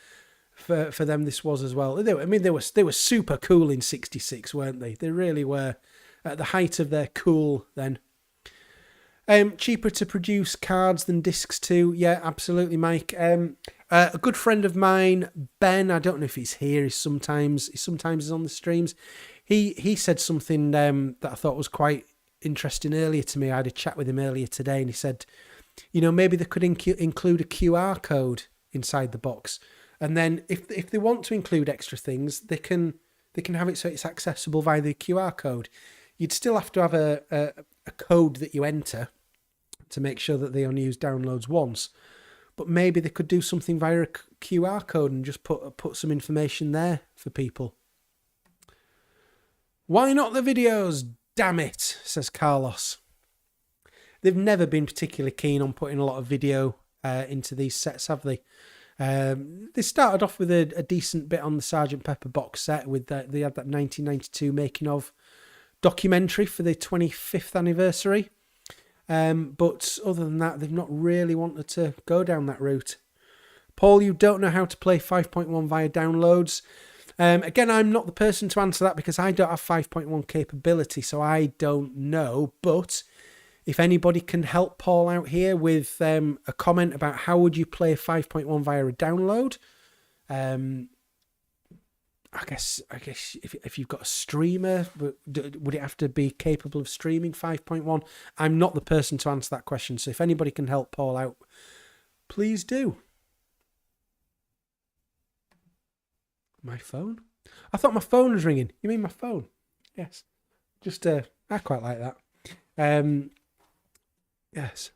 them this was as well. They were super cool in '66, weren't they? They really were at the height of their cool then. Cheaper to produce cards than discs too. Yeah, absolutely, Mike. A good friend of mine, Ben, I don't know if he's here. He sometimes is on the streams. He said something that I thought was quite interesting earlier to me. I had a chat with him earlier today, and he said, maybe they could include a QR code inside the box, and then if they want to include extra things, they can have it so it's accessible via the QR code. You'd still have to have a code that you enter to make sure that they only use downloads once. But maybe they could do something via a QR code and just put some information there for people. Why not the videos? Damn it, says Carlos. They've never been particularly keen on putting a lot of video into these sets, have they? They started off with a decent bit on the Sgt. Pepper box set. They had that 1992 making of documentary for the 25th anniversary. But other than that, they've not really wanted to go down that route. Paul, you don't know how to play 5.1 via downloads. Again, I'm not the person to answer that because I don't have 5.1 capability, so I don't know. But if anybody can help Paul out here with a comment about how would you play 5.1 via a download, I guess if you've got a streamer, would it have to be capable of streaming 5.1? I'm not the person to answer that question, so if anybody can help Paul out, please do. My phone? I thought my phone was ringing. You mean my phone? Yes. Just, I quite like that. Yes.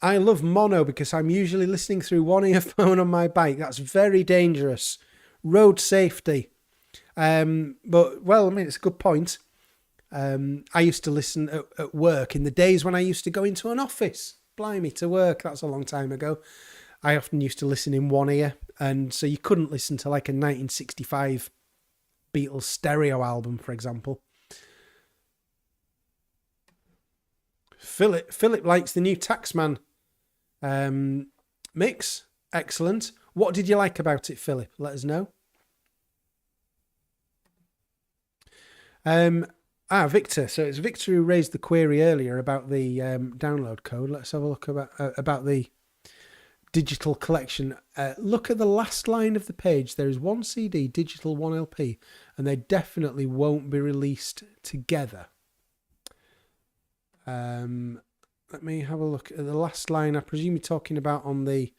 I love mono because I'm usually listening through one earphone on my bike. That's very dangerous. Road safety. But, well, I mean, it's a good point. I used to listen at work in the days when I used to go into an office. Blimey, to work. That's a long time ago. I often used to listen in one ear. And so you couldn't listen to like a 1965 Beatles stereo album, for example. Philip likes the new Taxman mix. Excellent. What did you like about it, Philip? Let us know. Victor. So it's Victor who raised the query earlier about the download code. Let's have a look about the digital collection. Look at the last line of the page. There is one CD, digital, one LP, and they definitely won't be released together. Let me have a look at the last line. I presume you're talking about on the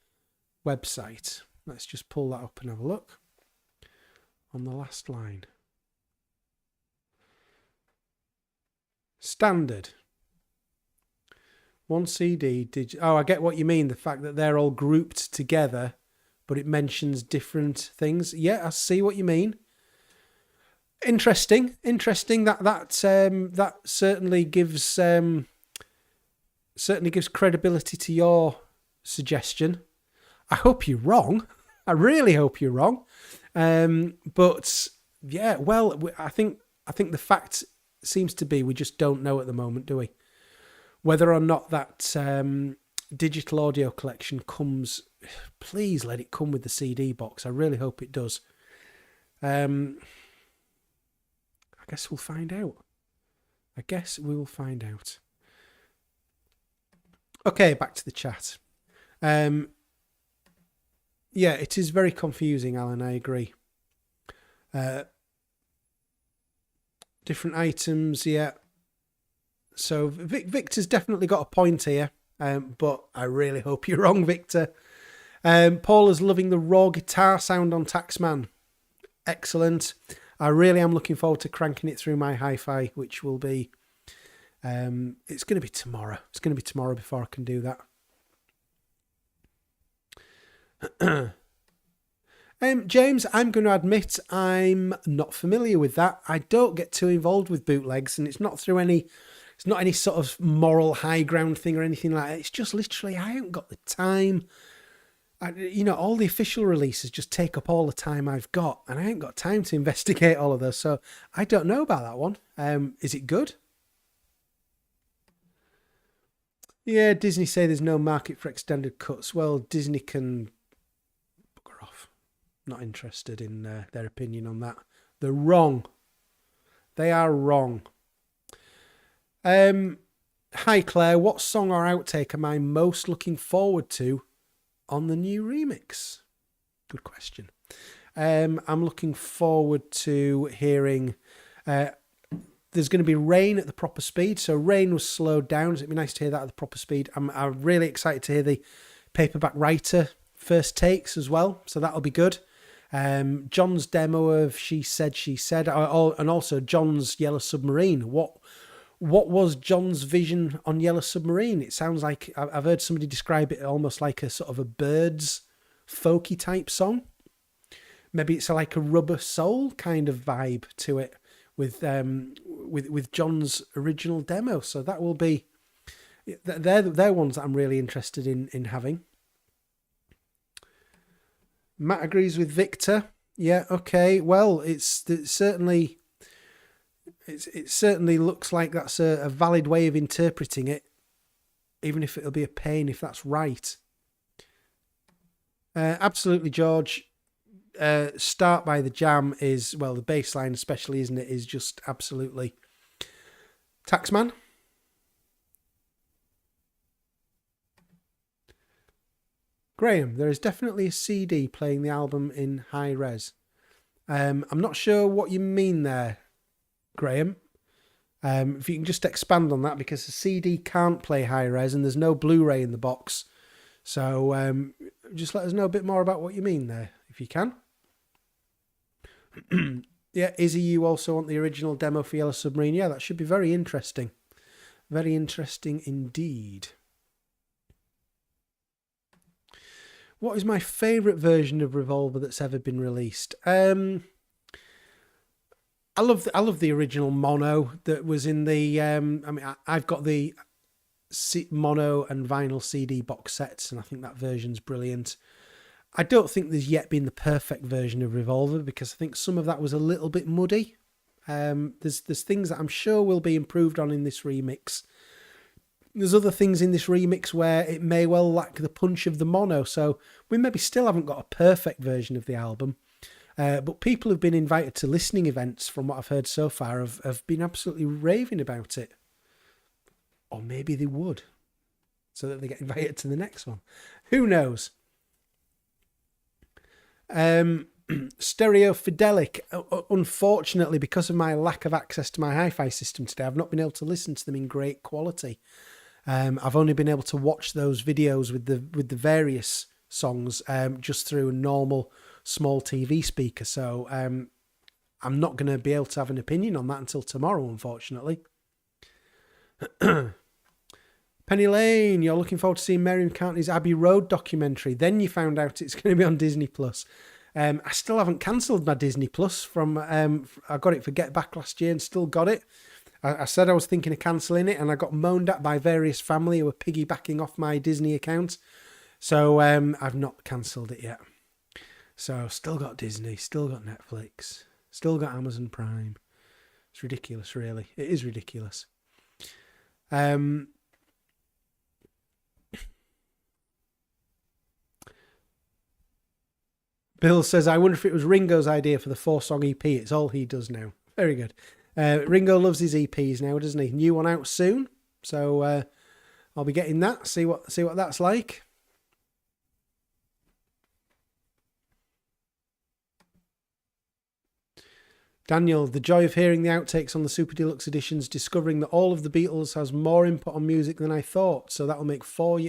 website. Let's just pull that up and have a look. On the last line. Standard. One CD. I get what you mean. The fact that they're all grouped together, but it mentions different things. Yeah, I see what you mean. Interesting. That certainly gives credibility to your suggestion. I hope you're wrong. I really hope you're wrong. But yeah, well, I think the fact seems to be we just don't know at the moment, do we? Whether or not that digital audio collection comes, please let it come with the CD box. I really hope it does. I guess we'll find out. Okay, back to the chat. Yeah, it is very confusing, Alan, I agree. Different items, yeah. So Victor's definitely got a point here, but I really hope you're wrong, Victor. Paul is loving the raw guitar sound on Taxman. Excellent. I really am looking forward to cranking it through my hi-fi, which will be... it's going to be tomorrow. It's going to be tomorrow before I can do that. James, I'm going to admit I'm not familiar with that. I don't get too involved with bootlegs, and it's not any sort of moral high ground thing or anything like that. It's just literally I haven't got the time. All the official releases just take up all the time I've got, and I ain't got time to investigate all of those. So I don't know about that one. Is it good? Yeah, Disney say there's no market for extended cuts. Well, Disney can bugger off. Not interested in their opinion on that. They're wrong. They are wrong. Hi Claire, what song or outtake am I most looking forward to on the new remix? Good question. I'm looking forward to hearing... there's going to be Rain at the proper speed. So Rain was slowed down. So it'd be nice to hear that at the proper speed. I'm really excited to hear the Paperback Writer first takes as well. So that'll be good. John's demo of She Said, and also John's Yellow Submarine. What was John's vision on Yellow Submarine? It sounds like I've heard somebody describe it almost like a sort of a Birds folky type song. Maybe it's like a Rubber Soul kind of vibe to it with John's original demo. So that will be they're ones that I'm really interested in having. Matt agrees with Victor. Yeah, okay. Well, it certainly looks like that's a valid way of interpreting it, even if it'll be a pain if that's right. Absolutely, George. Start by the Jam is, well, the bass line especially, isn't it, is just absolutely Taxman. Graham, there is definitely a CD playing the album in high res. I'm not sure what you mean there, Graham. If you can just expand on that, because the CD can't play high res and there's no Blu-ray in the box. So just let us know a bit more about what you mean there, if you can. Yeah, Izzy, you also want the original demo for Yellow Submarine? Yeah, that should be very interesting. Very interesting indeed. What is my favourite version of Revolver that's ever been released? I love the original mono that was in the. I've got the mono and vinyl CD box sets, and I think that version's brilliant. I don't think there's yet been the perfect version of Revolver, because I think some of that was a little bit muddy. There's things that I'm sure will be improved on in this remix. There's other things in this remix where it may well lack the punch of the mono, so we maybe still haven't got a perfect version of the album. But people who've been invited to listening events, from what I've heard so far, have been absolutely raving about it. Or maybe they would, so that they get invited to the next one. Who knows? Stereo Fidelic. Unfortunately, because of my lack of access to my hi-fi system today, I've not been able to listen to them in great quality. I've only been able to watch those videos with the various songs just through a normal small TV speaker. So I'm not going to be able to have an opinion on that until tomorrow, unfortunately. Penny Lane, you're looking forward to seeing Mary McCartney's Abbey Road documentary. Then you found out it's going to be on Disney Plus. I still haven't cancelled my Disney Plus from. I got it for Get Back last year and still got it. I said I was thinking of cancelling it, and I got moaned at by various family who were piggybacking off my Disney account. So I've not cancelled it yet. So still got Disney, still got Netflix, still got Amazon Prime. It's ridiculous, really. It is ridiculous. Bill says, I wonder if it was Ringo's idea for the 4-song EP. It's all he does now. Very good. Ringo loves his EPs now, doesn't he? New one out soon. So I'll be getting that. See what that's like. Daniel, the joy of hearing the outtakes on the Super Deluxe Editions, discovering that all of the Beatles has more input on music than I thought. So that'll make 4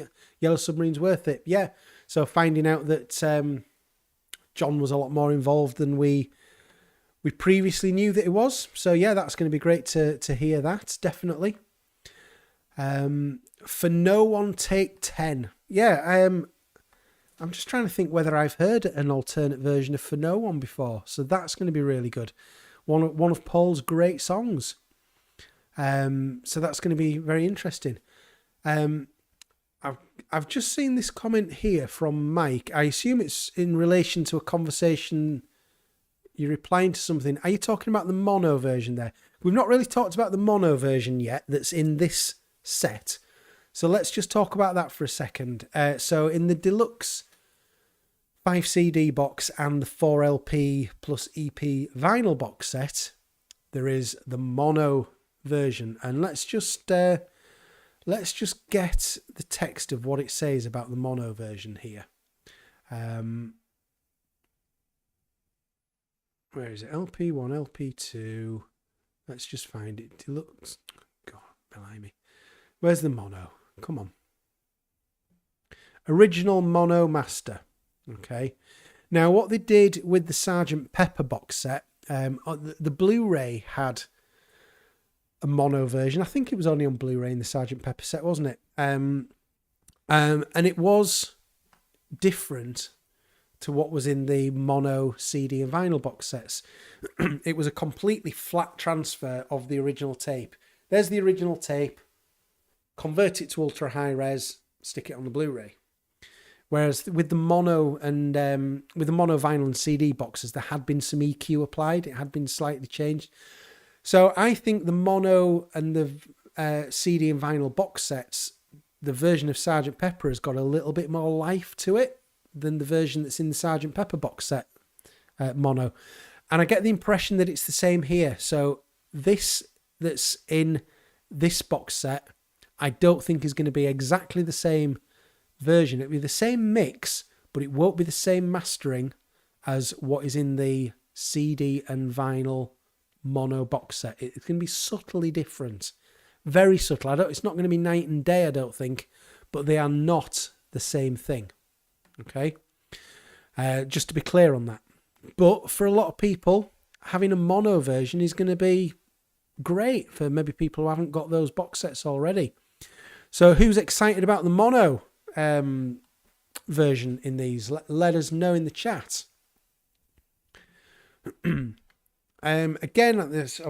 Yellow Submarines worth it. Yeah. So finding out that John was a lot more involved than we previously knew that it was. So yeah, that's going to be great to hear that, definitely. For No One Take 10. Yeah, I'm just trying to think whether I've heard an alternate version of For No One before. So that's going to be really good. One of Paul's great songs. So that's going to be very interesting. I've just seen this comment here from Mike. I assume it's in relation to a conversation. You're replying to something. Are you talking about the mono version there? We've not really talked about the mono version yet that's in this set. So let's just talk about that for a second. So in the Deluxe 5 CD box and the 4 LP plus EP vinyl box set, there is the mono version. And let's just get the text of what it says about the mono version here. Where is it? LP1, LP2. Let's just find it. Deluxe. God, blimey. Where's the mono? Come on. Original mono master. Okay. Now, what they did with the Sgt. Pepper box set, the Blu-ray had a mono version. I think it was only on Blu-ray in the Sgt. Pepper set, wasn't it? And it was different to what was in the mono CD and vinyl box sets. It was a completely flat transfer of the original tape. There's the original tape. Convert it to ultra high res, stick it on the Blu-ray. Whereas with the mono and with the mono vinyl and CD boxes, there had been some EQ applied. It had been slightly changed. So I think the mono and the CD and vinyl box sets, the version of Sgt. Pepper has got a little bit more life to it than the version that's in the Sgt. Pepper box set mono. And I get the impression that it's the same here. So this that's in this box set, I don't think is going to be exactly the same version. It'll be the same mix, but it won't be the same mastering as what is in the CD and vinyl mono box set. It's going to be subtly different. Very subtle. It's not going to be night and day, I don't think, but they are not the same thing. Okay? Just to be clear on that. But for a lot of people, having a mono version is going to be great for maybe people who haven't got those box sets already. So who's excited about the mono version in these? Let us know in the chat. Again, this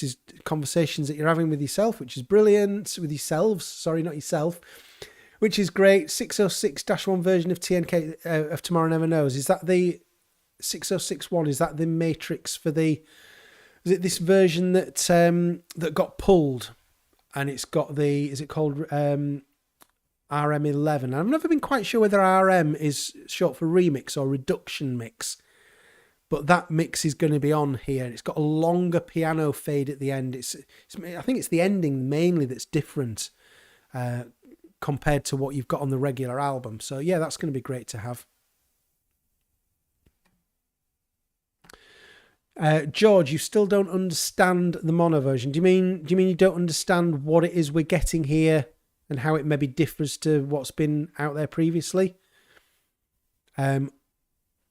is conversations that you're having with yourself, which is brilliant. With yourselves, sorry, not yourself, which is great. 606-1 version of TNK of Tomorrow Never Knows. Is that the 606.1? Is that the matrix for the? Is it this version that that got pulled, and it's got the? Is it called RM11? I've never been quite sure whether RM is short for remix or reduction mix. But that mix is going to be on here. It's got a longer piano fade at the end. I think it's the ending mainly that's different compared to what you've got on the regular album. So yeah, that's going to be great to have. George, you still don't understand the mono version. Do you mean you don't understand what it is we're getting here and how it maybe differs to what's been out there previously?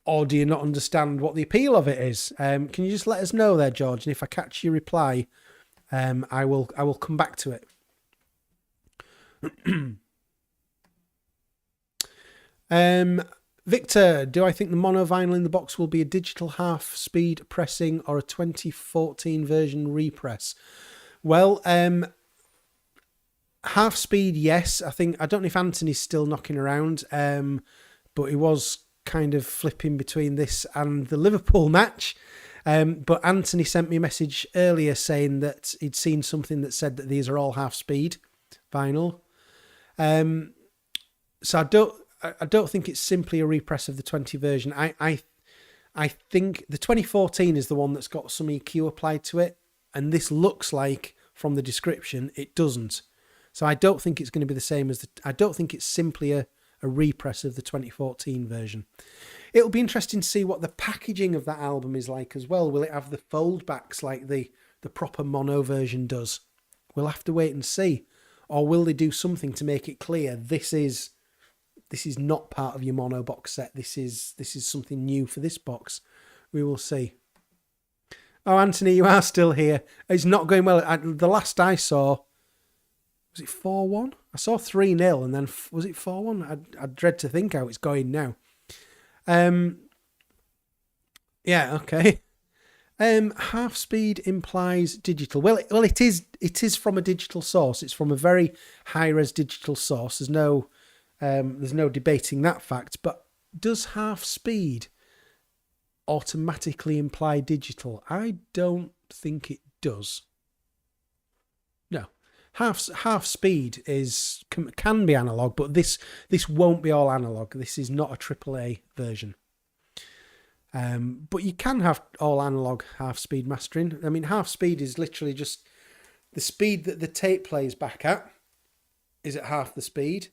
Or do you not understand what the appeal of it is? Can you just let us know there, George? And if I catch your reply, I will come back to it. Victor, do I think the mono vinyl in the box will be a digital half-speed pressing or a 2014 version repress? Well, half-speed, yes. I don't know if Anthony's still knocking around, but he was kind of flipping between this and the Liverpool match. But Anthony sent me a message earlier saying that he'd seen something that said that these are all half-speed vinyl. So I don't think it's simply a repress of the 20 version. I think the 2014 is the one that's got some EQ applied to it, and this looks like, from the description, it doesn't. So I don't think it's going to be the same as I don't think it's simply a repress of the 2014 version. It'll be interesting to see what the packaging of that album is like as well. Will it have the fold backs like the proper mono version does? We'll have to wait and see. Or will they do something to make it clear this is not part of your mono box set. This is something new for this box. We will see. Oh, Anthony, you are still here. It's not going well. The last I saw, was it 4-1? I saw 3-0 and then was it 4-1? I dread to think how it's going now. Yeah, okay. Half speed implies digital. Well, it is from a digital source. It's from a very high res digital source. There's no debating that fact. But does half speed automatically imply digital? I don't think it does. No. Half speed can be analog, but this won't be all analog. This is not a AAA version. But you can have all analog half speed mastering. I mean, half speed is literally just the speed that the tape plays back at is at half the speed,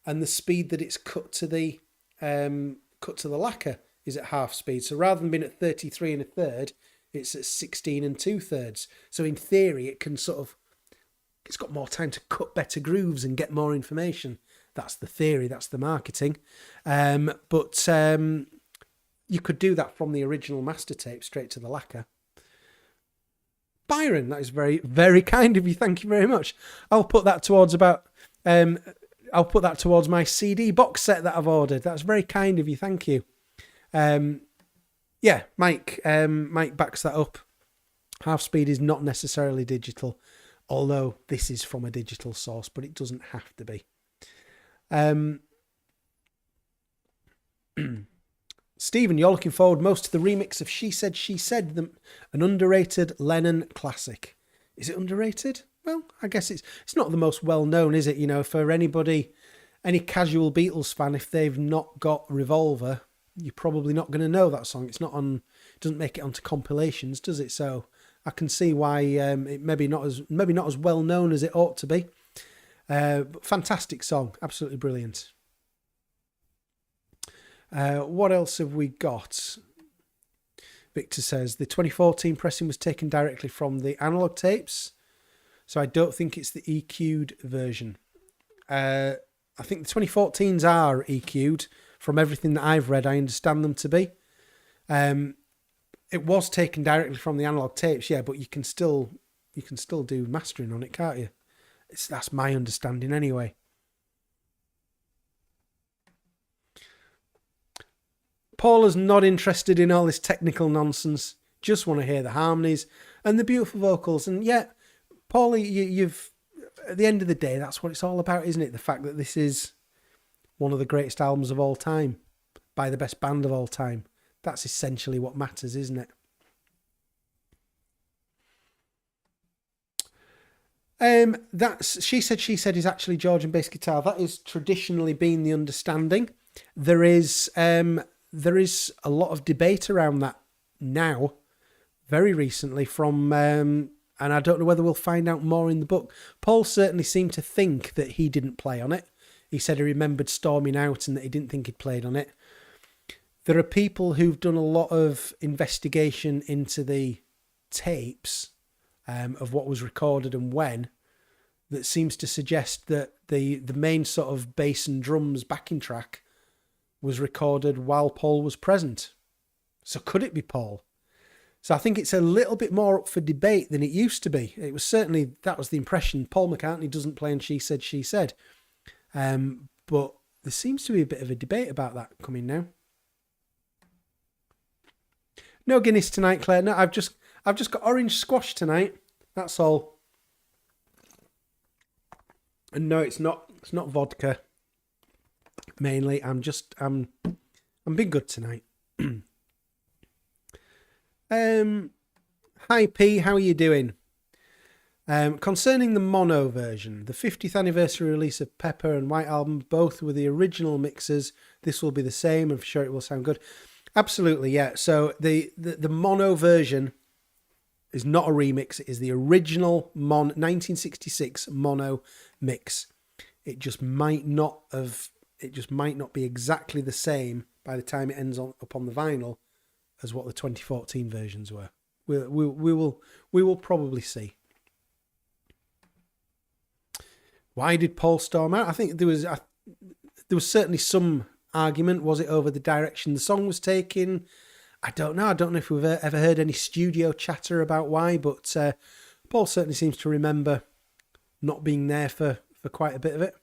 and the speed that it's cut to the lacquer is at half speed. So rather than being at 33 1/3, it's at 16 2/3. So in theory, it's got more time to cut better grooves and get more information. That's the theory. That's the marketing. But you could do that from the original master tape straight to the lacquer. Byron, that is very, very kind of you. Thank you very much. I'll put that towards my CD box set that I've ordered. That's very kind of you. Thank you. Yeah, Mike backs that up. Half speed is not necessarily digital, although this is from a digital source, but it doesn't have to be. Stephen, you're looking forward most to the remix of She Said, an underrated Lennon classic. Is it underrated? Well, I guess it's not the most well-known, is it? You know, for any casual Beatles fan, if they've not got Revolver, you're probably not going to know that song. It doesn't make it onto compilations, does it? So I can see why it maybe not as well known as it ought to be. But fantastic song, absolutely brilliant. What else have we got? Victor says the 2014 pressing was taken directly from the analog tapes, so I don't think it's the EQ'd version. I think the 2014s are EQ'd. From everything that I've read, I understand them to be. It was taken directly from the analog tapes, yeah, but you can still do mastering on it, can't you? That's my understanding anyway. Paula's not interested in all this technical nonsense. just want to hear the harmonies and the beautiful vocals. And yeah, Paul, you've at the end of the day, that's what it's all about, isn't it? The fact that this is one of the greatest albums of all time by the best band of all time. That's essentially what matters, isn't it? That's She Said is actually Georgian bass guitar. That is traditionally been the understanding. There is a lot of debate around that now, very recently from, and I don't know whether we'll find out more in the book. Paul certainly seemed to think that he didn't play on it. He said he remembered storming out and that he didn't think he'd played on it. There are people who've done a lot of investigation into the tapes of what was recorded and when, that seems to suggest that the main sort of bass and drums backing track was recorded while Paul was present. So could it be Paul? So I think it's a little bit more up for debate than it used to be. It was certainly, that was the impression. Paul McCartney doesn't play on She Said. But there seems to be a bit of a debate about that coming now. No Guinness tonight, Claire. No, I've just got orange squash tonight. That's all. And no, it's not vodka. Mainly, I'm being good tonight. Hi P, how are you doing? Concerning the mono version, the 50th anniversary release of Pepper and White Album, both with the original mixers, this will be the same, and for sure it will sound good. Absolutely, yeah. So the mono version is not a remix. It is the original 1966 mono mix. It just might not be exactly the same by the time it ends up on the vinyl as what the 2014 versions were. We will probably see. Why did Paul storm out? I think there was certainly some argument. Was it over the direction the song was taking? I don't know. I don't know if we've ever heard any studio chatter about why, but Paul certainly seems to remember not being there for quite a bit of it.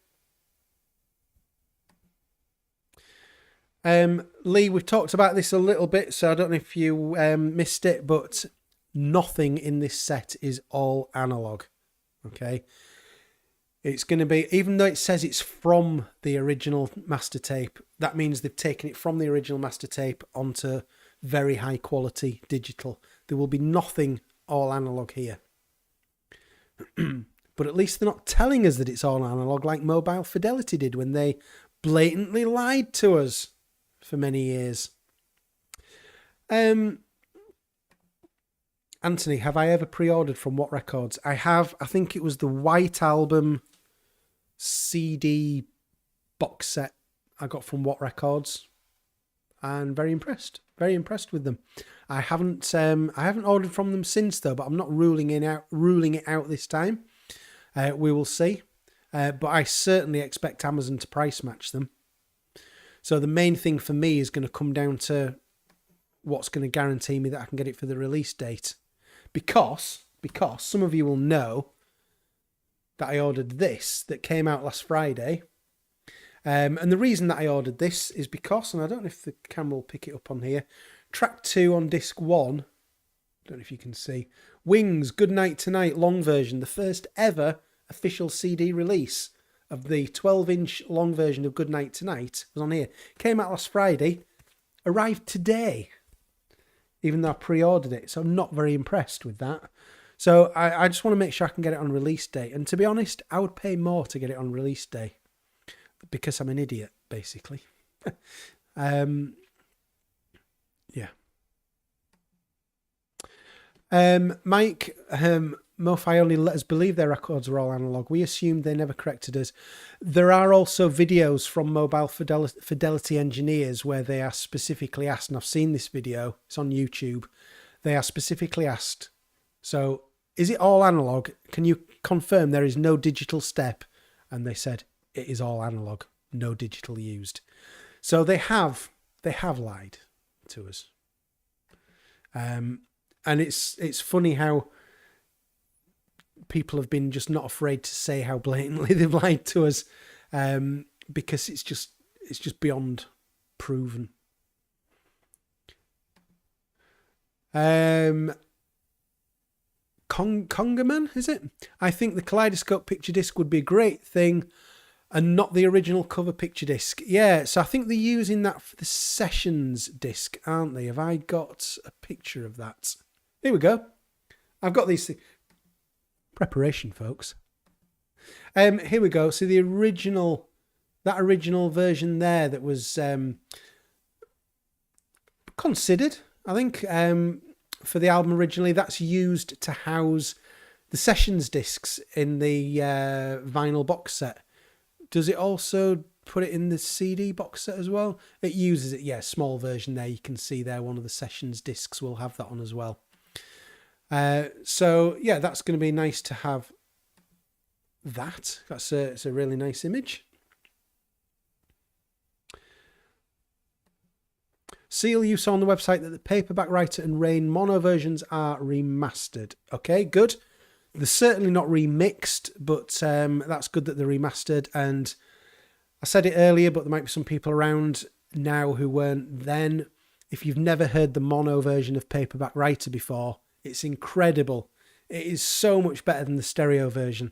Lee, we've talked about this a little bit, so I don't know if you missed it, but nothing in this set is all analog. Okay. It's going to be, even though it says it's from the original master tape, that means they've taken it from the original master tape onto very high quality digital. There will be nothing all analog here. But at least they're not telling us that it's all analog like Mobile Fidelity did when they blatantly lied to us for many years. Anthony, have I ever pre-ordered from What Records? I have. I think it was the White Album CD box set I got from What Records, and very impressed with them. I haven't ordered from them since though, but I'm not ruling it out this time. We will see, but I certainly expect Amazon to price match them. So the main thing for me is going to come down to what's going to guarantee me that I can get it for the release date, because some of you will know that I ordered this that came out last Friday. And the reason that I ordered this is because, and I don't know if the camera will pick it up on here, track 2 on disc 1, I don't know if you can see, Wings, Good Night Tonight long version, the first ever official CD release of the 12-inch long version of Good Night Tonight was on here. Came out last Friday, arrived today, even though I pre-ordered it, so I'm not very impressed with that. So I just want to make sure I can get it on release day. And to be honest, I would pay more to get it on release day because I'm an idiot, basically. Yeah. Mike, MoFi only let us believe their records were all analog. We assumed they never corrected us. There are also videos from Mobile Fidelity engineers where they are specifically asked, and I've seen this video, it's on YouTube, they are specifically asked, so is it all analog? Can you confirm there is no digital step? And they said, it is all analog, no digital used. So they have lied to us. And it's funny how people have been just not afraid to say how blatantly they've lied to us, because it's just beyond proven. Congerman, is it? I think the Kaleidoscope picture disc would be a great thing and not the original cover picture disc. Yeah, so I think they're using that for the Sessions disc, aren't they? Have I got a picture of that? Here we go. I've got these things. Preparation, folks. Here we go. So the original, that original version there that was considered, I think, for the album originally, that's used to house the Sessions discs in the vinyl box set. Does it also put it in the CD box set as well? It uses it, yeah, small version there. You can see there one of the Sessions discs will have that on as well. So, yeah, that's going to be nice to have that. It's a really nice image. Seal, you saw on the website that the Paperback Writer and Rain mono versions are remastered. Okay, good. They're certainly not remixed, but that's good that they're remastered. And I said it earlier, but there might be some people around now who weren't then. If you've never heard the mono version of Paperback Writer before, it's incredible. It is so much better than the stereo version.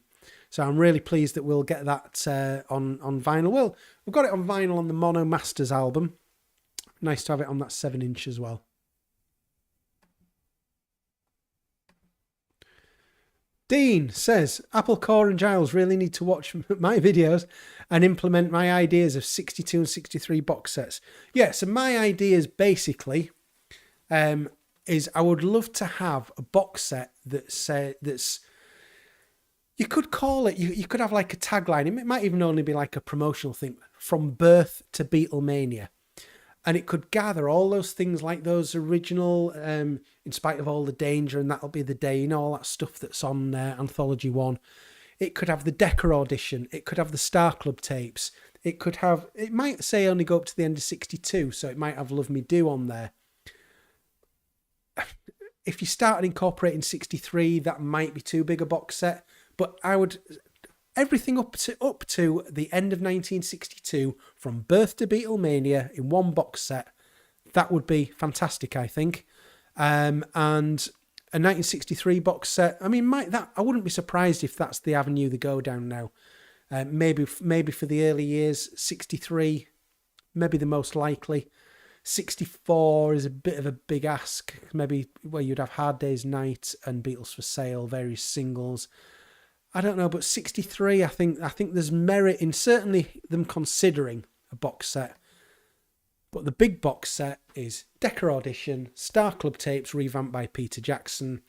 So I'm really pleased that we'll get that on vinyl. Well, we've got it on vinyl on the Mono Masters album. Nice to have it on that 7-inch as well. Dean says, Apple Core and Giles really need to watch my videos and implement my ideas of 62 and 63 box sets. Yeah, so my ideas basically is I would love to have a box set that's you could call it, you could have like a tagline. It might even only be like a promotional thing, from birth to Beatlemania. And it could gather all those things like those original, in spite of all the danger, and that'll be the day, you know, all that stuff that's on Anthology 1. It could have the Decca audition. It could have the Star Club tapes. It might say only go up to the end of 62, so it might have Love Me Do on there. If you started incorporating 63, that might be too big a box set, but I would... Everything up to the end of 1962, from birth to Beatlemania in one box set, that would be fantastic, I think. And a 1963 box set, I mean, I wouldn't be surprised if that's the avenue they go down now. Maybe for the early years, 63, maybe the most likely. 64 is a bit of a big ask, maybe where you'd have Hard Day's Night and Beatles for Sale, various singles. I don't know, but 63, I think there's merit in certainly them considering a box set. But the big box set is Decca Audition, Star Club tapes revamped by Peter Jackson,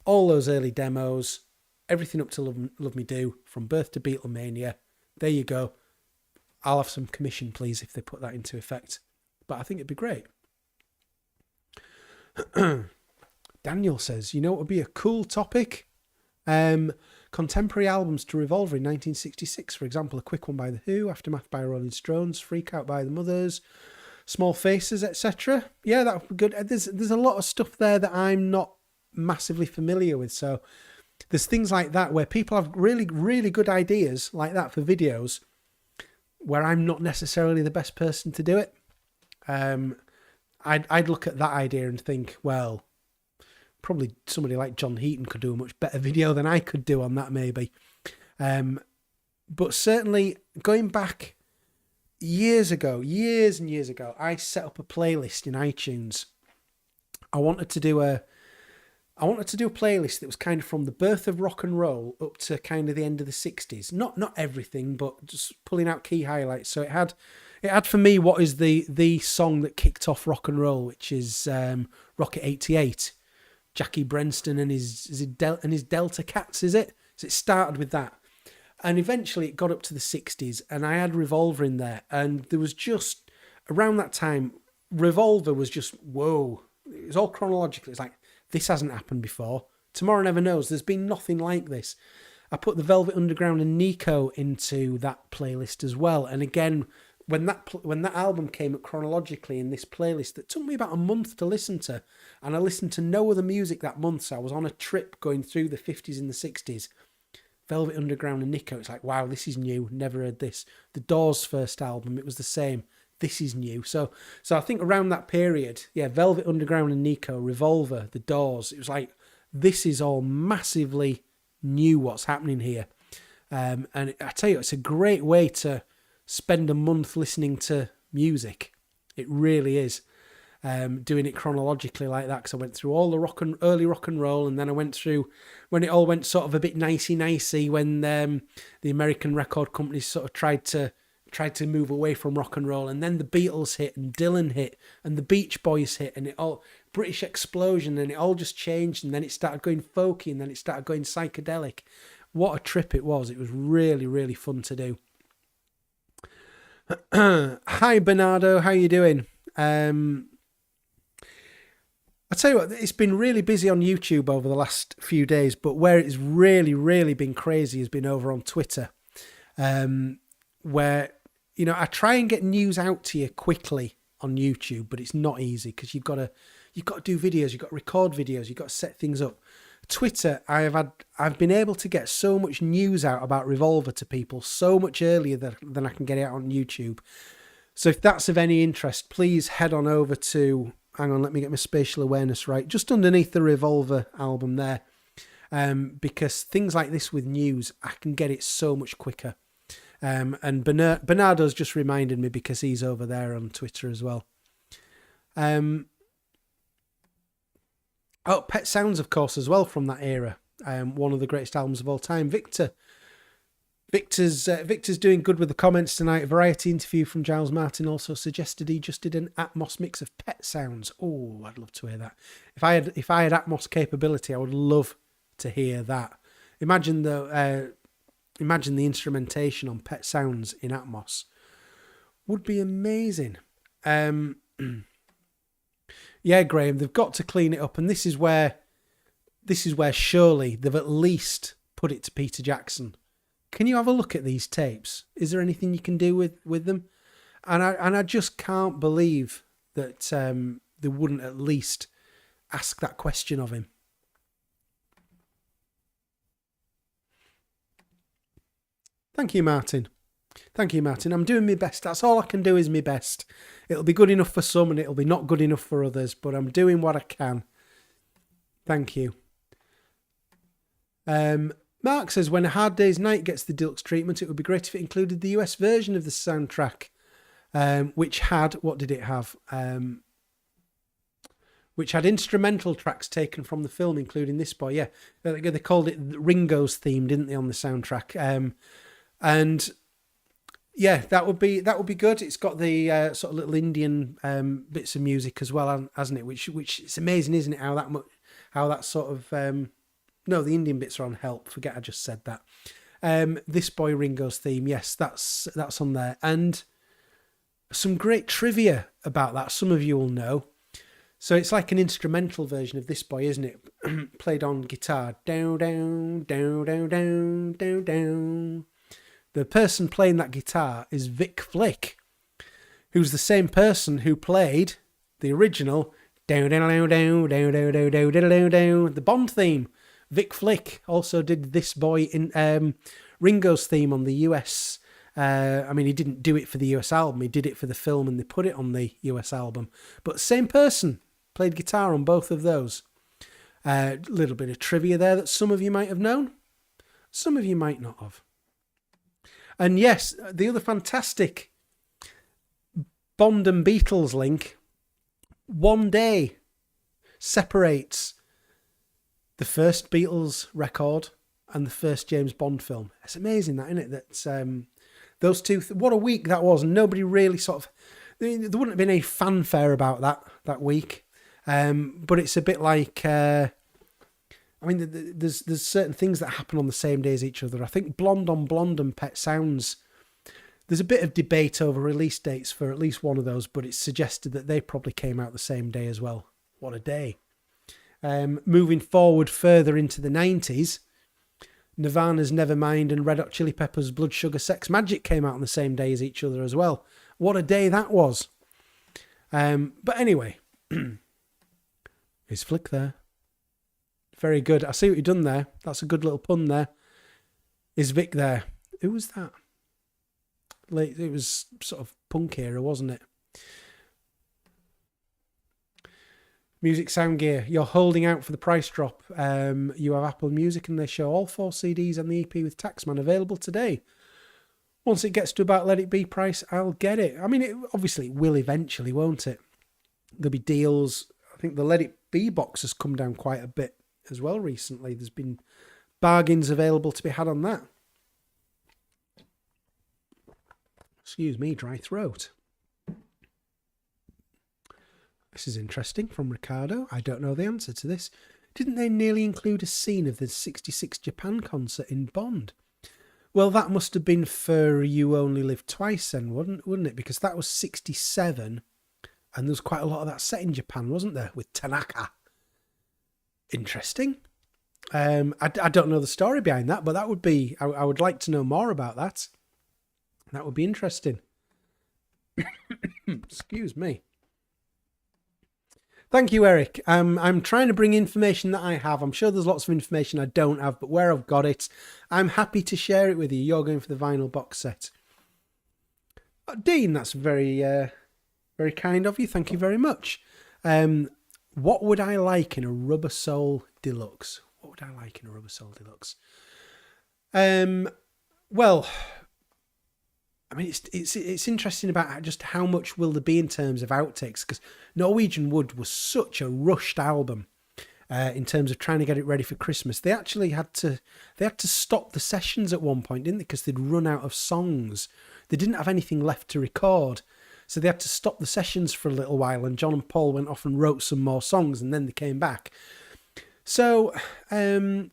all those early demos, everything up to Love Me Do, from birth to Beatlemania. There you go. I'll have some commission, please, if they put that into effect. But I think it'd be great. Daniel says, you know what would be a cool topic? Contemporary albums to Revolver in 1966, for example, a quick one by The Who, Aftermath by Rolling Stones, Freak Out by The Mothers, Small Faces, etc. Yeah, that would be good. There's a lot of stuff there that I'm not massively familiar with, so there's things like that where people have really, really good ideas like that for videos where I'm not necessarily the best person to do it. I'd look at that idea and think, well, probably somebody like John Heaton could do a much better video than I could do on that, maybe. But certainly, going back years and years ago, I set up a playlist in iTunes. I wanted to do a playlist that was kind of from the birth of rock and roll up to kind of the end of the 60s. Not everything, but just pulling out key highlights. So it had for me what is the song that kicked off rock and roll, which is Rocket 88. Jackie Brenston and his Delta Cats, is it? So it started with that. And eventually it got up to the 60s, and I had Revolver in there. And there was just, around that time, Revolver was just, whoa. It was all chronological. It's like, this hasn't happened before. Tomorrow Never Knows. There's been nothing like this. I put the Velvet Underground and Nico into that playlist as well. And again, when that album came up chronologically in this playlist, that took me about a month to listen to, and I listened to no other music that month, so I was on a trip going through the 50s and the 60s. Velvet Underground and Nico, it's like, wow, this is new, never heard this. The Doors' first album, it was the same. this is new. So I think around that period, yeah, Velvet Underground and Nico, Revolver, The Doors, it was like, this is all massively new what's happening here. And I tell you, it's a great way to spend a month listening to music. It really is. Doing it chronologically like that, because I went through all the early rock and roll, and then I went through when it all went sort of a bit nicey when the American record companies sort of tried to move away from rock and roll, and then the Beatles hit and Dylan hit and the Beach Boys hit, and it all British explosion, and it all just changed, and then it started going folky, and then it started going psychedelic. What a trip it was. It was really, really fun to do. Hi Bernardo, how you doing? I tell you what, it's been really busy on YouTube over the last few days, but where it's really, really been crazy has been over on Twitter, where, you know, I try and get news out to you quickly on YouTube, but it's not easy because you've got to do videos, you've got to record videos, you've got to set things up. Twitter, I've been able to get so much news out about Revolver to people so much earlier than I can get it out on YouTube. So if that's of any interest, please head on over to, hang on, let me get my spatial awareness right, just underneath the Revolver album there, because things like this with news, I can get it so much quicker. And Bernardo's just reminded me because he's over there on Twitter as well. Pet Sounds, of course, as well, from that era. One of the greatest albums of all time. Victor's doing good with the comments tonight. A Variety interview from Giles Martin also suggested he just did an Atmos mix of Pet Sounds. Oh, I'd love to hear that. If I had Atmos capability, I would love to hear that. Imagine the instrumentation on Pet Sounds in Atmos. Would be amazing. Yeah, Graham, they've got to clean it up, and this is where surely they've at least put it to Peter Jackson. Can you have a look at these tapes? Is there anything you can do with them? And I just can't believe that they wouldn't at least ask that question of him. Thank you, Martin. I'm doing my best. That's all I can do is my best. It'll be good enough for some and it'll be not good enough for others, but I'm doing what I can. Thank you. Mark says, when A Hard Day's Night gets the deluxe treatment, it would be great if it included the US version of the soundtrack, which had, what did it have? Which had instrumental tracks taken from the film, including this boy. Yeah, they called it Ringo's theme, didn't they, on the soundtrack? And yeah, that would be good. It's got the sort of little Indian bits of music as well, hasn't it? Which it's amazing, isn't it? How that sort of no, the Indian bits are on Help. Forget I just said that. This boy Ringo's theme, yes, that's on there, and some great trivia about that. Some of you will know. So it's like an instrumental version of This Boy, isn't it? Played on guitar. Down, down, down, down, down, down, down. The person playing that guitar is Vic Flick, who's the same person who played the original down, down, down, down, down, down, down, down, down, down, down, the Bond theme. Vic Flick also did This Boy in Ringo's theme on the US. I mean, he didn't do it for the US album. He did it for the film and they put it on the US album. But same person played guitar on both of those. A little bit of trivia there that some of you might have known. Some of you might not have. And yes, the other fantastic Bond and Beatles link, one day separates the first Beatles record and the first James Bond film. It's amazing that, isn't it? That those two, what a week that was. And nobody really sort of, there wouldn't have been any fanfare about that week. But it's a bit like, I mean, there's certain things that happen on the same day as each other. I think Blonde on Blonde and Pet Sounds, there's a bit of debate over release dates for at least one of those, but it's suggested that they probably came out the same day as well. What a day. Moving forward further into the 90s, Nirvana's Nevermind and Red Hot Chili Peppers' Blood Sugar Sex Magic came out on the same day as each other as well. What a day that was. But anyway, is Flick there? Very good. I see what you've done there. That's a good little pun there. Is Vic there? Who was that? It was sort of punk era, wasn't it? Music Sound Gear, you're holding out for the price drop. You have Apple Music and they show all 4 CDs and the EP with Taxman available today. Once it gets to about Let It Be price, I'll get it. I mean, it obviously will eventually, won't it? There'll be deals. I think the Let It Be box has come down quite a bit as well recently. There's been bargains available to be had on that. Excuse me, dry throat. This is interesting from Ricardo. I don't know the answer to this. Didn't they nearly include a scene of the 66 Japan concert in Bond? Well, that must have been for You Only Live Twice then, wouldn't it? Because that was 67, and there was quite a lot of that set in Japan, wasn't there, with Tanaka? Interesting. I don't know the story behind that, but that would be... I would like to know more about that. That would be interesting. Excuse me. Thank you, Eric. I'm trying to bring information that I have. I'm sure there's lots of information I don't have, but where I've got it, I'm happy to share it with you. You're going for the vinyl box set. Dean, that's very, very kind of you. Thank you very much. What would I like in a Rubber Soul Deluxe? What would I like in a Rubber Soul Deluxe? Well, I mean, it's interesting about just how much will there be in terms of outtakes, because Norwegian Wood was such a rushed album in terms of trying to get it ready for Christmas. They actually had to stop the sessions at one point, didn't they? Because they'd run out of songs. They didn't have anything left to record, so they had to stop the sessions for a little while. And John and Paul went off and wrote some more songs, and then they came back. So, I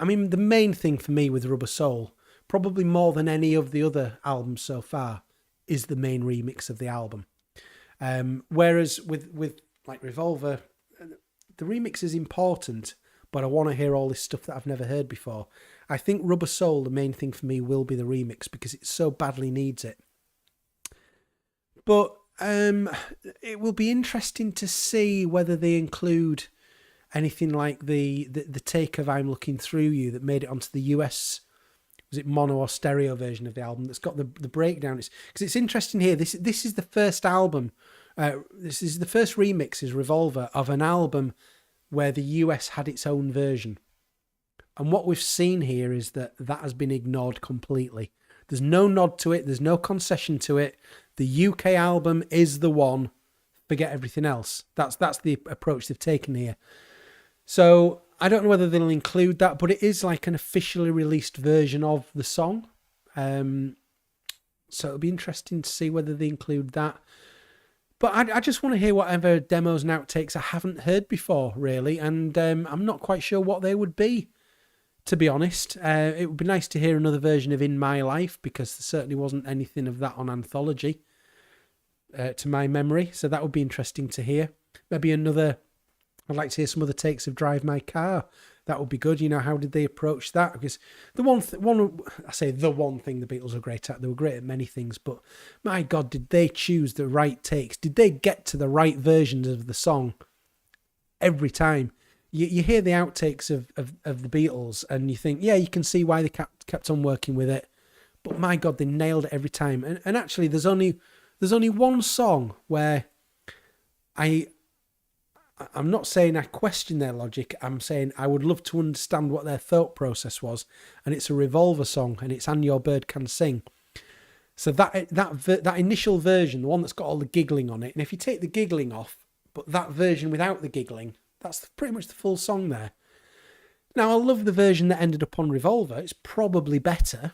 mean, the main thing for me with Rubber Soul, probably more than any of the other albums so far, is the main remix of the album. Whereas with like Revolver, the remix is important, but I want to hear all this stuff that I've never heard before. I think Rubber Soul, the main thing for me will be the remix, because it so badly needs it. But it will be interesting to see whether they include anything like the take of I'm Looking Through You that made it onto the US, was it mono or stereo version of the album, that's got the breakdown. Because it's interesting here, this is the first album, this is the first remix, is Revolver, of an album where the US had its own version. And what we've seen here is that has been ignored completely. There's no nod to it, there's no concession to it. The UK album is the one, forget everything else. That's the approach they've taken here. So I don't know whether they'll include that, but it is like an officially released version of the song. So it'll be interesting to see whether they include that. But I just want to hear whatever demos and outtakes I haven't heard before, really. And I'm not quite sure what they would be, to be honest. It would be nice to hear another version of In My Life, because there certainly wasn't anything of that on Anthology, to my memory. So that would be interesting to hear. Maybe another... I'd like to hear some other takes of Drive My Car. That would be good. You know, how did they approach that? Because the one thing the Beatles are great at, they were great at many things, but my God, did they choose the right takes? Did they get to the right versions of the song every time? You hear the outtakes of the Beatles and you think, yeah, you can see why they kept on working with it. But my God, they nailed it every time. And actually, there's only one song where I'm not saying I question their logic. I'm saying I would love to understand what their thought process was. And it's a Revolver song, and it's And Your Bird Can Sing. So that initial version, the one that's got all the giggling on it, and if you take the giggling off, but that version without the giggling, that's pretty much the full song there. Now, I love the version that ended up on Revolver. It's probably better.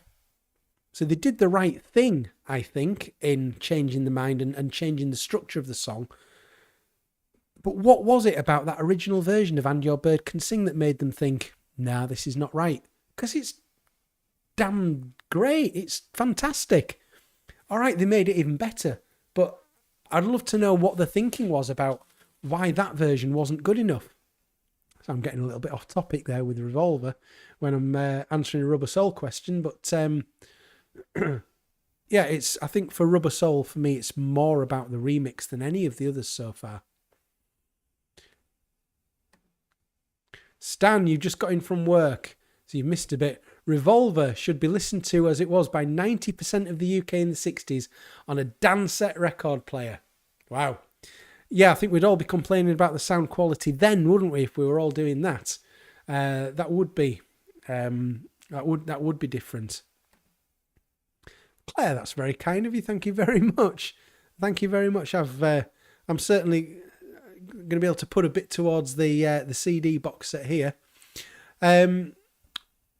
So they did the right thing, I think, in changing the mind and changing the structure of the song. But what was it about that original version of And Your Bird Can Sing that made them think, nah, this is not right? Because it's damn great. It's fantastic. All right, they made it even better. But I'd love to know what the thinking was about why that version wasn't good enough. So I'm getting a little bit off topic there with Revolver when I'm answering a Rubber Soul question. But yeah, I think for Rubber Soul, for me, it's more about the remix than any of the others so far. Stan, you just got in from work, so you missed a bit. Revolver should be listened to as it was by 90% of the UK in the 60s on a Dansette record player. Wow. Yeah, I think we'd all be complaining about the sound quality then, wouldn't we, if we were all doing that? That would be different. Claire, that's very kind of you. Thank you very much. Thank you very much. I'm certainly going to be able to put a bit towards the CD box set here.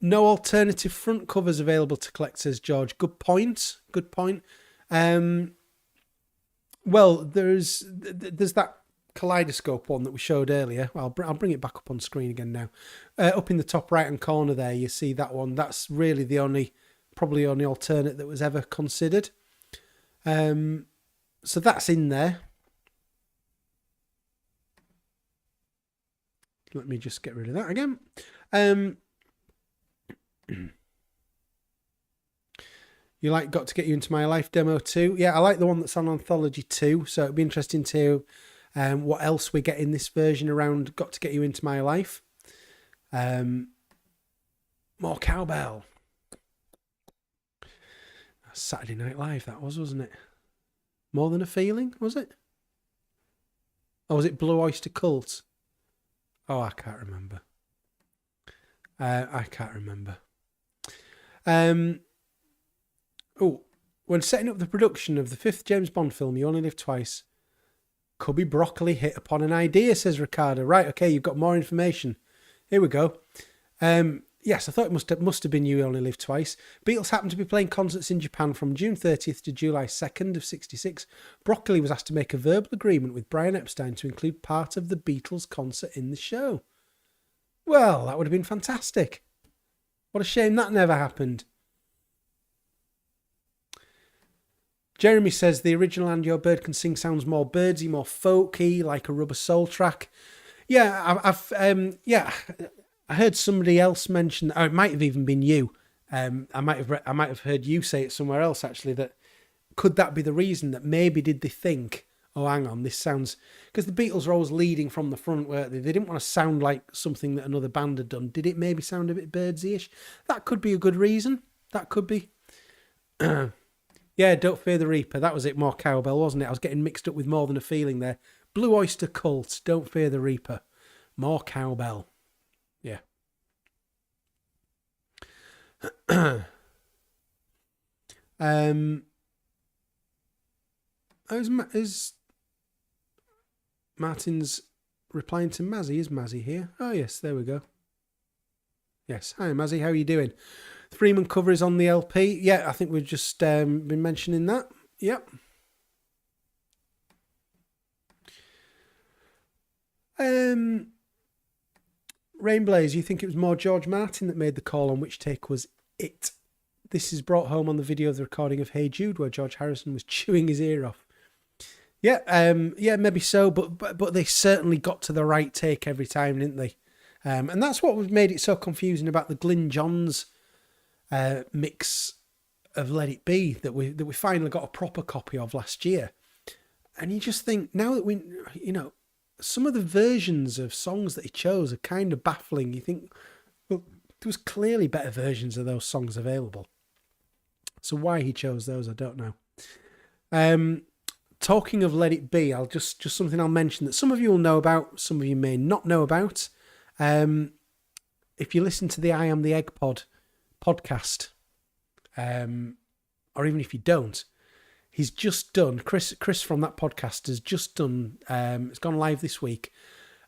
No alternative front covers available to collect, says George. Good point. Good point. Well, there's that kaleidoscope one that we showed earlier. I'll bring it back up on screen again now. Up in the top right hand corner there, you see that one. That's really probably the only alternate that was ever considered. So that's in there. Let me just get rid of that again. You like Got to Get You Into My Life demo too? Yeah, I like the one that's on Anthology too. So it'd be interesting to what else we get in this version around Got to Get You Into My Life. More cowbell. Saturday Night Live, that wasn't it? More Than a Feeling, was it? Or was it Blue Oyster Cult? Oh, I can't remember. When setting up the production of the 5th James Bond film, You Only Live Twice, Cubby Broccoli hit upon an idea, says Ricardo. Right, okay, you've got more information. Here we go. Yes, I thought it must have been You Only Live Twice. Beatles happened to be playing concerts in Japan from June 30th to July 2nd of 66. Broccoli was asked to make a verbal agreement with Brian Epstein to include part of the Beatles concert in the show. Well, that would have been fantastic. What a shame that never happened. Jeremy says the original And Your Bird Can Sing sounds more birdsy, more folky, like a Rubber Soul track. Yeah, I heard somebody else mention, or it might have even been you. I might have heard you say it somewhere else actually. That could that be the reason that maybe did they think, oh, hang on, this sounds, because the Beatles were always leading from the front, weren't they? They didn't want to sound like something that another band had done. Did it maybe sound a bit birdsy-ish? That could be a good reason. That could be. Yeah, Don't Fear the Reaper. That was it. More cowbell, wasn't it? I was getting mixed up with More Than a Feeling there. Blue Oyster Cult. Don't Fear the Reaper. More cowbell. Yeah. Is Martin's replying to Mazzy? Is Mazzy here? Oh, yes, there we go. Yes. Hi, Mazzy. How are you doing? Freeman cover is on the LP. Yeah, I think we've just been mentioning that. Yep. Rainblaze, you think it was more George Martin that made the call on which take was it? This is brought home on the video of the recording of Hey Jude where George Harrison was chewing his ear off. Yeah, maybe so, but they certainly got to the right take every time, didn't they? And that's what made it so confusing about the Glyn Johns mix of Let It Be that we finally got a proper copy of last year. And you just think, now that we, some of the versions of songs that he chose are kind of baffling. You think, well, there was clearly better versions of those songs available. So why he chose those, I don't know. Talking of Let It Be, I'll just something I'll mention that some of you will know about, some of you may not know about. If you listen to the I Am the Egg Pod podcast, or even if you don't, he's just done, Chris from that podcast has just done, it's gone live this week,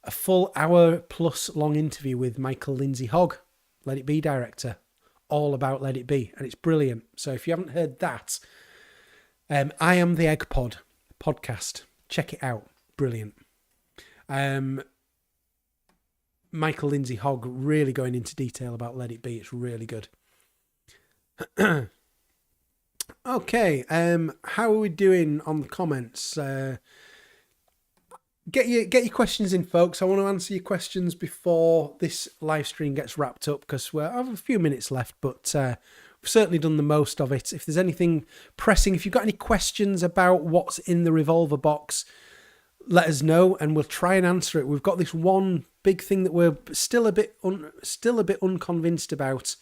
a full hour plus long interview with Michael Lindsay Hogg, Let It Be director, all about Let It Be, and it's brilliant. So if you haven't heard that, I Am the Egg Pod podcast, check it out. Brilliant. Michael Lindsay Hogg really going into detail about Let It Be. It's really good. Okay, how are we doing on the comments? Get your questions in, folks. I want to answer your questions before this live stream gets wrapped up because I have a few minutes left, but we've certainly done the most of it. If there's anything pressing, if you've got any questions about what's in the Revolver box, let us know and we'll try and answer it. We've got this one big thing that we're still a bit unconvinced about.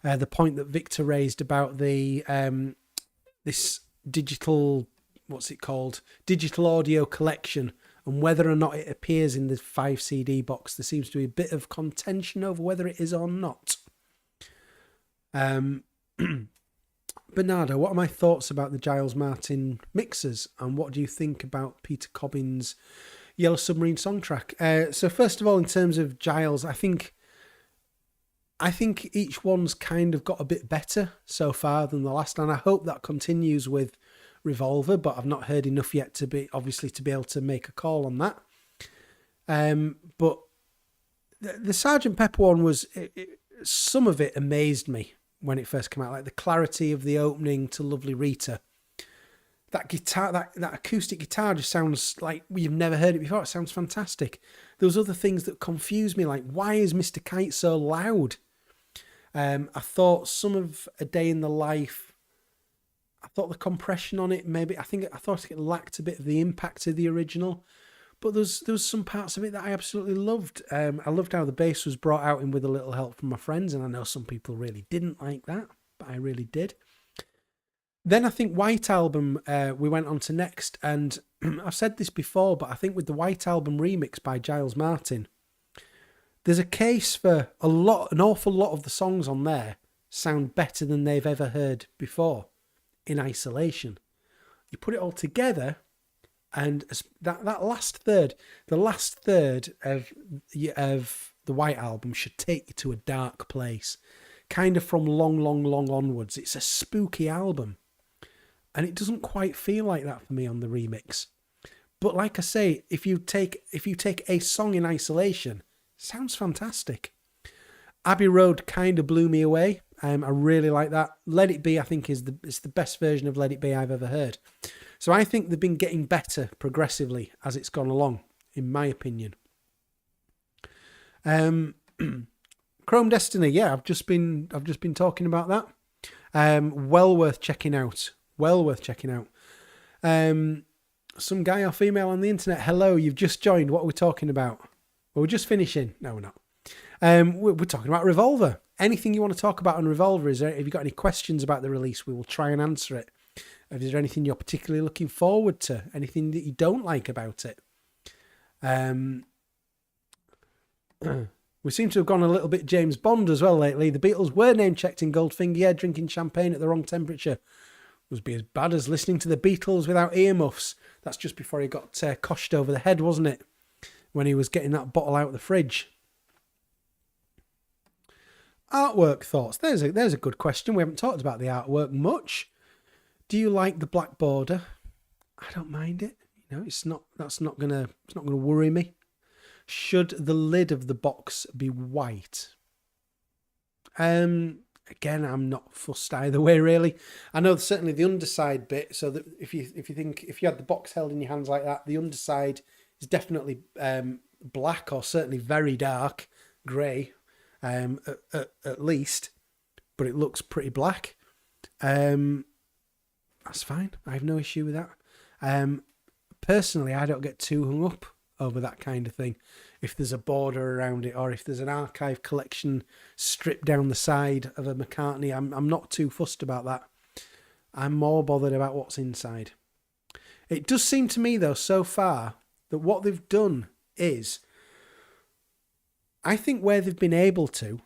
the point that Victor raised about the this digital, what's it called? Digital audio collection, and whether or not it appears in the 5 CD box. There seems to be a bit of contention over whether it is or not. Bernardo, what are my thoughts about the Giles Martin mixers, and what do you think about Peter Cobbin's Yellow Submarine song track? So first of all, in terms of Giles, I think each one's kind of got a bit better so far than the last, and I hope that continues with Revolver, but I've not heard enough yet to be able to make a call on that. But the Sgt. Pepper one was, some of it amazed me when it first came out, like the clarity of the opening to Lovely Rita. That guitar, that acoustic guitar just sounds like you've never heard it before. It sounds fantastic. There was other things that confused me, like why is Mr. Kite so loud? I thought some of A Day in the Life, I thought the compression on it, I thought it lacked a bit of the impact of the original. But there was some parts of it that I absolutely loved. I loved how the bass was brought out in with a little help from my friends, and I know some people really didn't like that, but I really did. Then I think White Album, we went on to next, and I've said this before, but I think with the White Album remix by Giles Martin, there's a case for an awful lot of the songs on there sound better than they've ever heard before in isolation. You put it all together, and that last third, the last third of the White Album should take you to a dark place, kind of from long onwards. It's a spooky album, and it doesn't quite feel like that for me on the remix. But like I say, if you take a song in isolation, it sounds fantastic. Abbey Road kind of blew me away. I really like that. Let It Be, I think, is the best version of Let It Be I've ever heard. So I think they've been getting better progressively as it's gone along, in my opinion. Chrome Destiny, yeah, I've just been talking about that. Well worth checking out. Some guy or female on the internet, hello, you've just joined. What are we talking about? Well, we're just finishing. No, we're not. We're talking about Revolver. Anything you want to talk about on Revolver? Have you got any questions about the release? We will try and answer it. Is there anything you're particularly looking forward to? Anything that you don't like about it? We seem to have gone a little bit James Bond as well lately. The Beatles were name-checked in Goldfinger. Yeah, drinking champagne at the wrong temperature would be as bad as listening to the Beatles without earmuffs. That's just before he got coshed over the head, wasn't it? When he was getting that bottle out of the fridge. Artwork thoughts. There's a good question. We haven't talked about the artwork much. Do you like the black border? I don't mind it. That's not gonna worry me. Should the lid of the box be white? Again, I'm not fussed either way, really. I know certainly the underside bit. So that if you had the box held in your hands like that, the underside is definitely black, or certainly very dark grey, at least. But it looks pretty black. That's fine. I have no issue with that. Personally, I don't get too hung up over that kind of thing. If there's a border around it, or if there's an archive collection stripped down the side of a McCartney, I'm not too fussed about that. I'm more bothered about what's inside. It does seem to me, though, so far, that what they've done is, I think where they've been able to,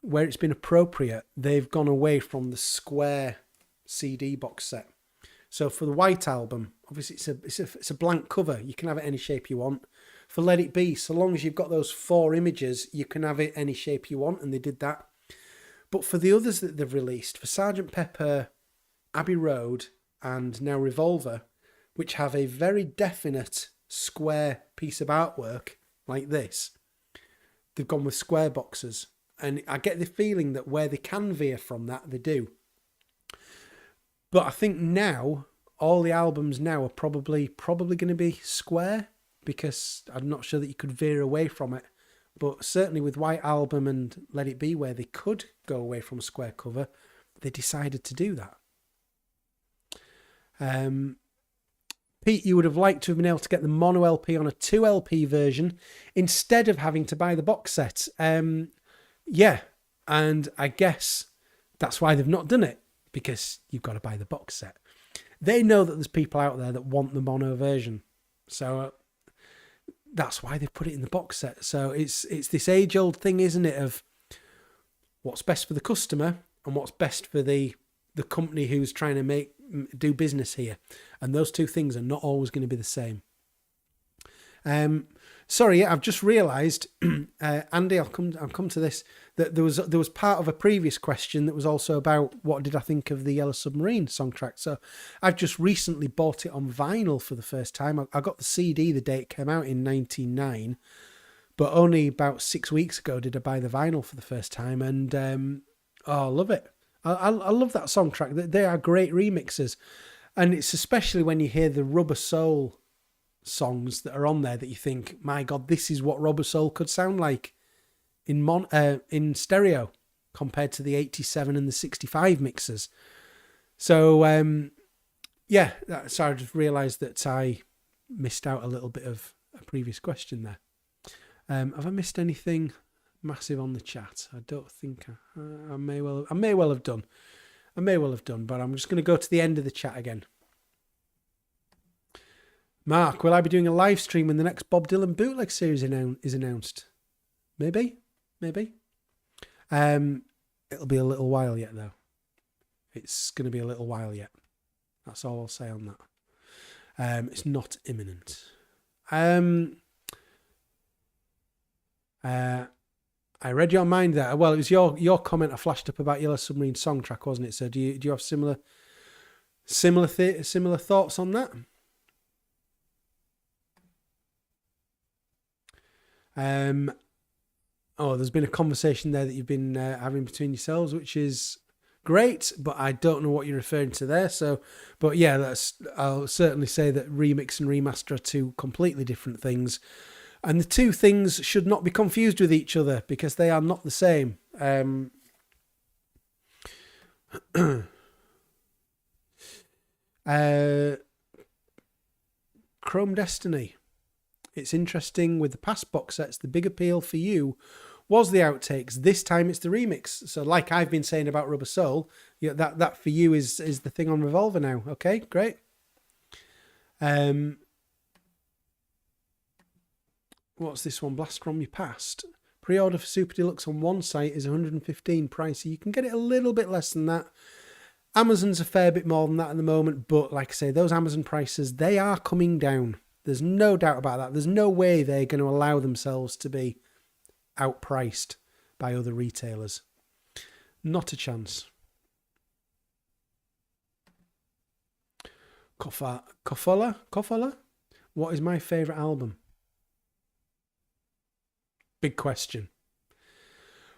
where it's been appropriate, they've gone away from the square CD box set. So for the White Album, obviously it's a blank cover. You can have it any shape you want. For Let It Be, so long as you've got those 4 images, you can have it any shape you want, and they did that. But for the others that they've released, for Sgt. Pepper, Abbey Road, and now Revolver, which have a very definite square piece of artwork like this, they've gone with square boxes. And I get the feeling that where they can veer from that, they do. But I think now, all the albums now are probably going to be square, because I'm not sure that you could veer away from it. But certainly with White Album and Let It Be, where they could go away from a square cover, they decided to do that. Pete, you would have liked to have been able to get the mono LP on a 2 LP version instead of having to buy the box set. Yeah, and I guess That's why they've not done it, because you've got to buy the box set. They know that there's people out there that want the mono version. So that's why they've put it in the box set. So it's this age-old thing, isn't it, of what's best for the customer and what's best for the company who's trying to do business here. And those two things are not always going to be the same. Sorry, I've just realised, Andy, I'll come to this, that there was part of a previous question that was also about what did I think of the Yellow Submarine soundtrack. So I've just recently bought it on vinyl for the first time. I got the CD the day it came out in 1999, but only about 6 weeks ago did I buy the vinyl for the first time, and I love it. I love that soundtrack. They are great remixes, and it's especially when you hear the Rubber Soul songs that are on there that you think, my God, this is what Rubber Soul could sound like in stereo compared to the 87 and the 65 mixes. So so I just realised that I missed out a little bit of a previous question there. Have I missed anything massive on the chat? I don't think I may well have done, but I'm just going to go to the end of the chat again. Mark, will I be doing a live stream when the next Bob Dylan bootleg series is announced? Maybe. It'll be a little while yet, though. It's going to be a little while yet. That's all I'll say on that. It's not imminent. I read your mind there. Well, it was your comment I flashed up about Yellow Submarine songtrack, wasn't it? So do you have similar thoughts on that? There's been a conversation there that you've been having between yourselves, which is great, but I don't know what you're referring to there. So, but yeah, I'll certainly say that remix and remaster are two completely different things, and the two things should not be confused with each other because they are not the same. Chrome Destiny. It's interesting with the past box sets, the big appeal for you was the outtakes. This time it's the remix. So like I've been saying about Rubber Soul, that for you is the thing on Revolver now. Okay, great. What's this one? Blast from your past. Pre-order for Super Deluxe on one site is $115 pricey. You can get it a little bit less than that. Amazon's a fair bit more than that at the moment, but like I say, those Amazon prices, they are coming down. There's no doubt about that. There's no way they're going to allow themselves to be outpriced by other retailers. Not a chance. Kofola? What is my favourite album? Big question.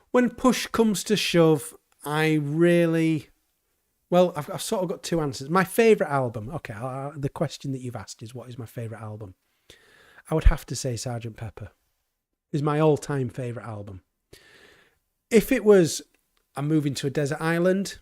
When push comes to shove, I've sort of got two answers. My favourite album. Okay, the question that you've asked is what is my favourite album? I would have to say Sgt. Pepper is my all-time favourite album. If it was I'm moving to a desert island,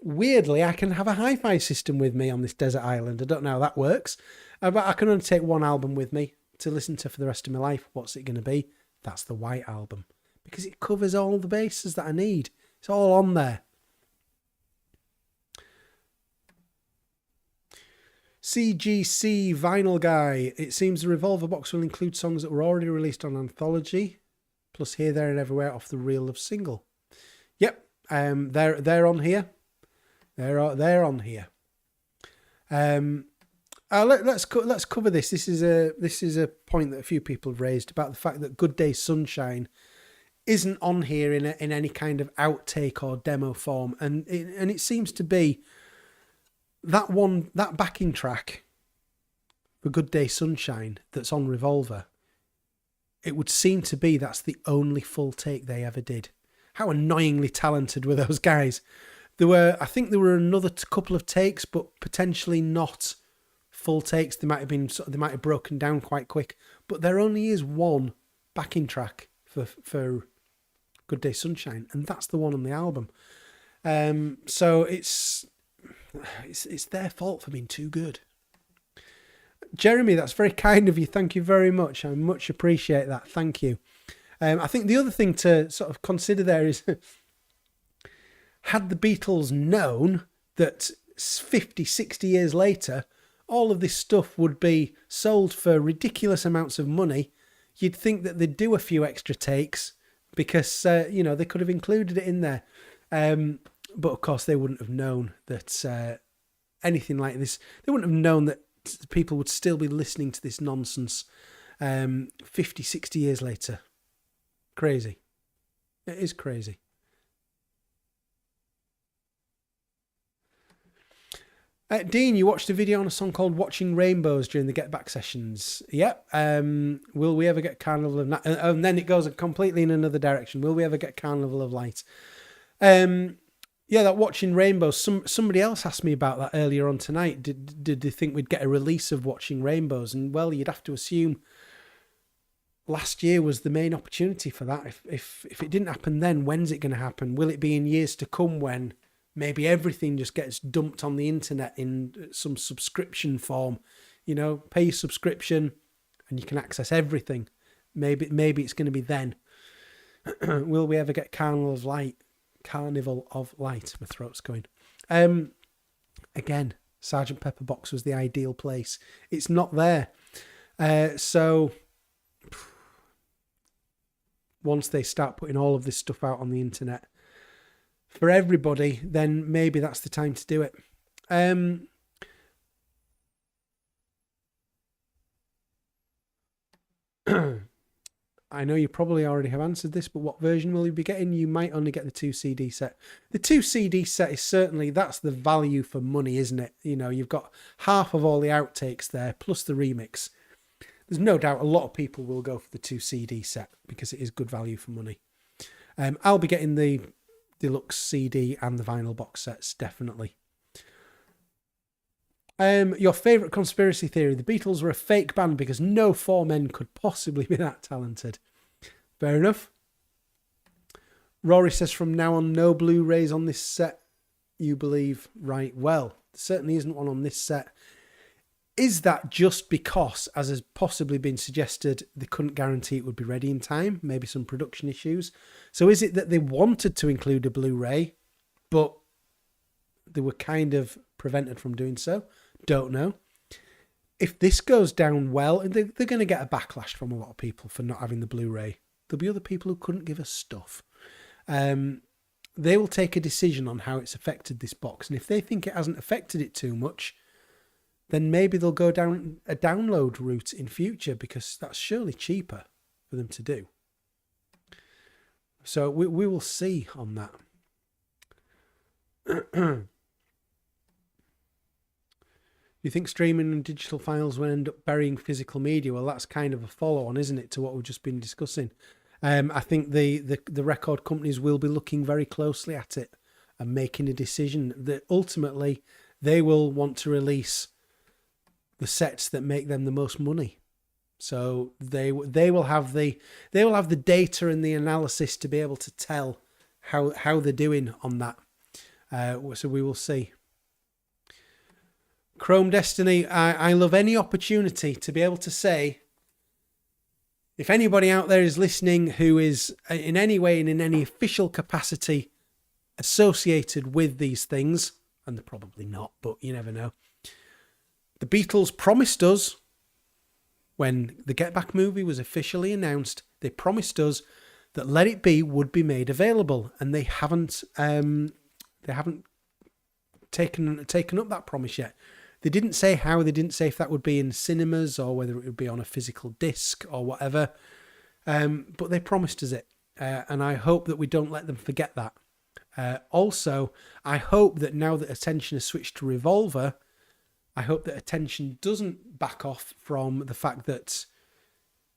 weirdly, I can have a hi-fi system with me on this desert island. I don't know how that works. But I can only take one album with me to listen to for the rest of my life. What's it going to be? That's the White Album. Because it covers all the bases that I need. It's all on there. CGC Vinyl Guy. It seems the Revolver box will include songs that were already released on Anthology, plus Here, There and Everywhere off the Real Love single. Yep, they're on here. They're on here. Let's cover this. This is a point that a few people have raised about the fact that Good Day Sunshine isn't on here in any kind of outtake or demo form, and it seems to be that backing track for Good Day Sunshine that's on Revolver. It would seem to be that's the only full take they ever did. How annoyingly talented were those guys? I think there were another couple of takes, but potentially not full takes. They might have broken down quite quick. But there only is one backing track for Good Day Sunshine, and that's the one on the album. So it's their fault for being too good. Jeremy, that's very kind of you. Thank you very much. I much appreciate that. Thank you. I think the other thing to sort of consider there is Had the Beatles known that 50, 60 years later, all of this stuff would be sold for ridiculous amounts of money, you'd think that they'd do a few extra takes because, they could have included it in there. But of course, they wouldn't have known that anything like this. They wouldn't have known that people would still be listening to this nonsense 50, 60 years later. Crazy. It is crazy. Dean, you watched a video on a song called Watching Rainbows during the Get Back sessions. Yep. Will we ever get Carnival of Night? And then it goes completely in another direction. Will we ever get Carnival of Light? Yeah, that Watching Rainbows. Somebody else asked me about that earlier on tonight. Did they think we'd get a release of Watching Rainbows? And well, you'd have to assume last year was the main opportunity for that. If it didn't happen then, when's it going to happen? Will it be in years to come when maybe everything just gets dumped on the internet in some subscription form? Pay your subscription and you can access everything. Maybe it's going to be then. Will we ever get Carnival of Light? My throat's going. Again, Sgt. Pepper box was the ideal place. It's not there. So once they start putting all of this stuff out on the internet for everybody, then maybe that's the time to do it. I know you probably already have answered this, but what version will you be getting? You might only get the 2 CD set. The 2 CD set is certainly, that's the value for money, isn't it? You've got half of all the outtakes there, plus the remix. There's no doubt a lot of people will go for the 2 CD set because it is good value for money. I'll be getting the deluxe CD and the vinyl box sets, definitely. Your favourite conspiracy theory: the Beatles were a fake band because no 4 men could possibly be that talented. Fair enough. Rory says, from now on, no Blu-rays on this set, you believe? Right, well, there certainly isn't one on this set. Is that just because, as has possibly been suggested, they couldn't guarantee it would be ready in time? Maybe some production issues. So is it that they wanted to include a Blu-ray, but they were kind of prevented from doing so? Don't know. If this goes down well, and they're going to get a backlash from a lot of people for not having the Blu-ray. There'll be other people who couldn't give us stuff. They will take a decision on how it's affected this box. And if they think it hasn't affected it too much, then maybe they'll go down a download route in future, because that's surely cheaper for them to do. So we will see on that. Do you think streaming and digital files will end up burying physical media? Well, that's kind of a follow-on, isn't it, to what we've just been discussing? I think the record companies will be looking very closely at it and making a decision that ultimately they will want to release the sets that make them the most money. So they will have the data and the analysis to be able to tell how they're doing on that. So we will see. Chrome Destiny, I love any opportunity to be able to say, if anybody out there is listening who is in any way and in any official capacity associated with these things, and they're probably not, but you never know. The Beatles promised us, when the Get Back movie was officially announced, they promised us that Let It Be would be made available, and they haven't taken up that promise yet. They didn't say how. They didn't say if that would be in cinemas or whether it would be on a physical disc or whatever. But they promised us it. And I hope that we don't let them forget that. Also, I hope that now that attention has switched to Revolver, I hope that attention doesn't back off from the fact that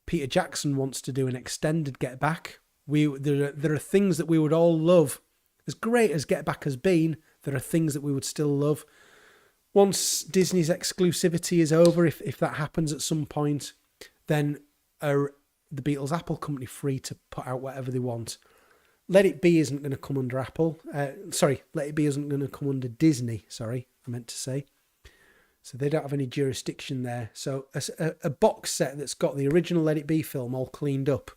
Peter Jackson wants to do an extended Get Back. There are things that we would all love. As great as Get Back has been, there are things that we would still love. Once Disney's exclusivity is over, if that happens at some point, then are the Beatles Apple company free to put out whatever they want. Let It Be isn't going to come under Apple. Let It Be isn't going to come under Disney, I meant to say. So they don't have any jurisdiction there. So a box set that's got the original Let It Be film all cleaned up,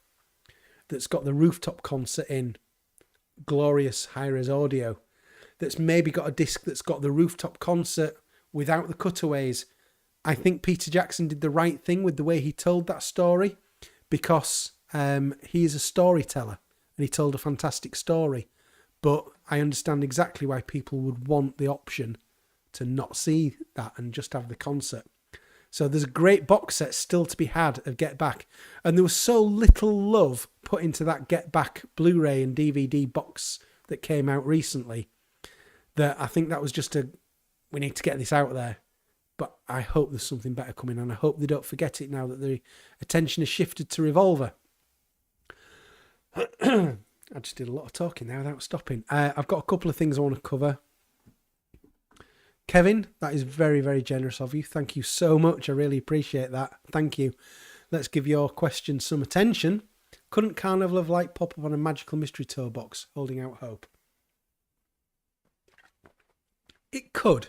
that's got the rooftop concert in, glorious high-res audio, that's maybe got a disc that's got the rooftop concert without the cutaways. I think Peter Jackson did the right thing with the way he told that story, because he is a storyteller and he told a fantastic story. But I understand exactly why people would want the option to not see that and just have the concert. So there's a great box set still to be had of Get Back. And there was so little love put into that Get Back Blu-ray and DVD box that came out recently that I think that was just we need to get this out there. But I hope there's something better coming, and I hope they don't forget it now that the attention has shifted to Revolver. I just did a lot of talking there without stopping. I've got a couple of things I want to cover. Kevin, that is very, very generous of you. Thank you so much. I really appreciate that. Thank you. Let's give your question some attention. Couldn't Carnival of Light pop up on a Magical Mystery Tour box? Holding out hope. It could.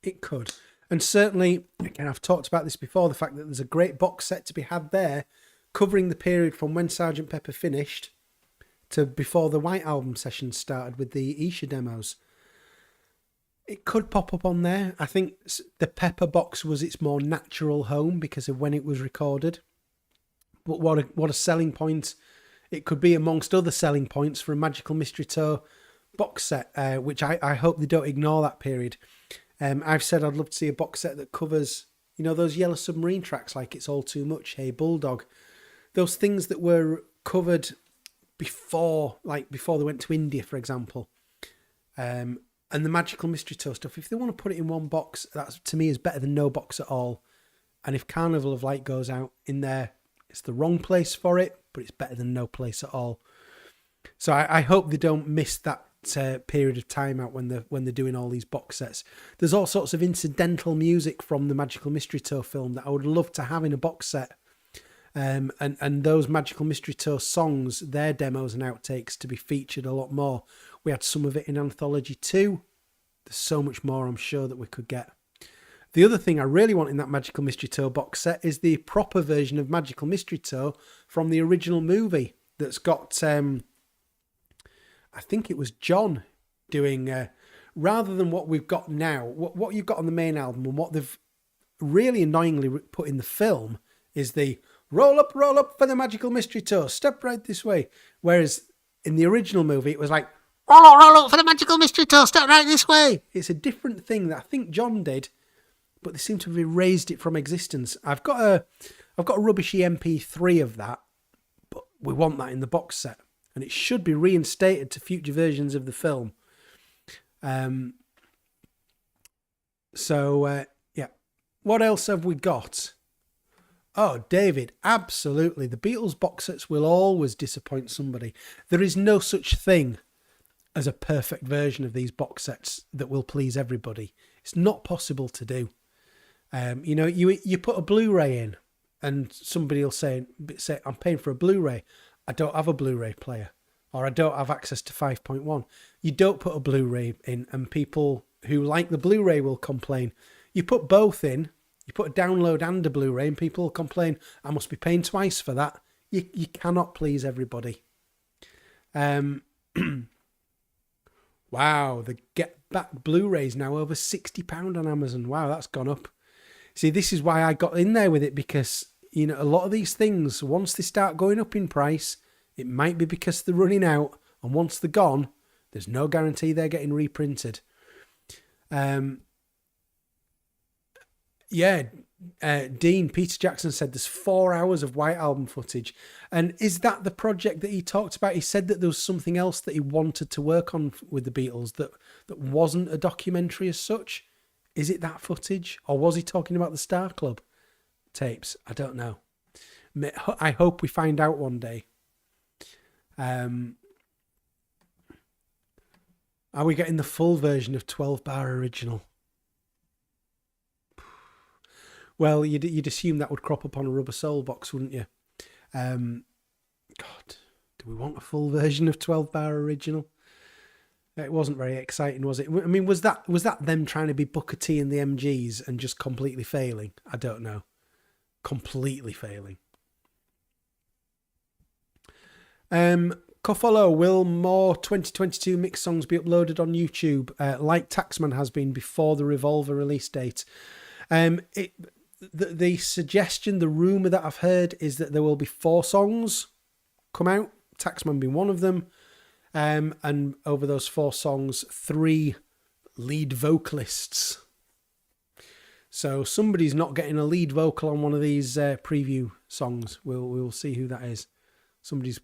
It could. And certainly, again, I've talked about this before, the fact that there's a great box set to be had there covering the period from when Sgt. Pepper finished to before the White Album sessions started with the Isha demos. It could pop up on there. I think the Pepper box was its more natural home because of when it was recorded. But what a selling point it could be amongst other selling points for a Magical Mystery Tour box set, which I hope they don't ignore that period. I've said I'd love to see a box set that covers, those Yellow Submarine tracks like It's All Too Much, Hey Bulldog. Those things that were covered before they went to India, for example. And the Magical Mystery Tour stuff, if they want to put it in one box, that to me is better than no box at all. And if Carnival of Light goes out in there, it's the wrong place for it, but it's better than no place at all. So I hope they don't miss that period of time out when they're doing all these box sets. There's all sorts of incidental music from the Magical Mystery Tour film that I would love to have in a box set. And those Magical Mystery Tour songs, their demos and outtakes to be featured a lot more. We had some of it in Anthology 2. There's so much more I'm sure that we could get. The other thing I really want in that Magical Mystery Tour box set is the proper version of Magical Mystery Tour from the original movie that's got, I think it was John doing, rather than what we've got now, what you've got on the main album and what they've really annoyingly put in the film is the roll up for the Magical Mystery Tour, step right this way. Whereas in the original movie, it was like, roll up for the Magical Mystery Tour, step right this way. It's a different thing that I think John did, but they seem to have erased it from existence. I've got a rubbishy MP3 of that, but we want that in the box set. And it should be reinstated to future versions of the film. Yeah. What else have we got? Oh, David, absolutely. The Beatles box sets will always disappoint somebody. There is no such thing as a perfect version of these box sets that will please everybody. It's not possible to do. You put a Blu-ray in and somebody will say, I'm paying for a Blu-ray. I don't have a Blu-ray player, or I don't have access to 5.1. You don't put a Blu-ray in, and people who like the Blu-ray will complain. You put both in, you put a download and a Blu-ray, and people will complain, I must be paying twice for that. You cannot please everybody. Wow, the Get Back Blu-ray is now over £60 on Amazon. Wow, that's gone up. See, this is why I got in there with it, because a lot of these things, once they start going up in price, it might be because they're running out, and once they're gone, there's no guarantee they're getting reprinted. Dean, Peter Jackson said there's 4 hours of White Album footage. And is that the project that he talked about? He said that there was something else that he wanted to work on with the Beatles that wasn't a documentary as such. Is it that footage? Or was he talking about the Star Club tapes? I don't know. I hope we find out one day. Are we getting the full version of 12 Bar Original? Well, you'd assume that would crop up on a Rubber Soul box, wouldn't you? God, do we want a full version of 12 Bar Original? It wasn't very exciting, was it? I mean, was that them trying to be Booker T and the MGs and just completely failing? I don't know. Completely failing. Cofollow, will more 2022 mix songs be uploaded on YouTube, like Taxman has been before the Revolver release date? The suggestion, the rumour that I've heard is that there will be 4 songs come out, Taxman being one of them, and over those 4 songs, 3 lead vocalists. So somebody's not getting a lead vocal on one of these preview songs. We'll see who that is. Somebody's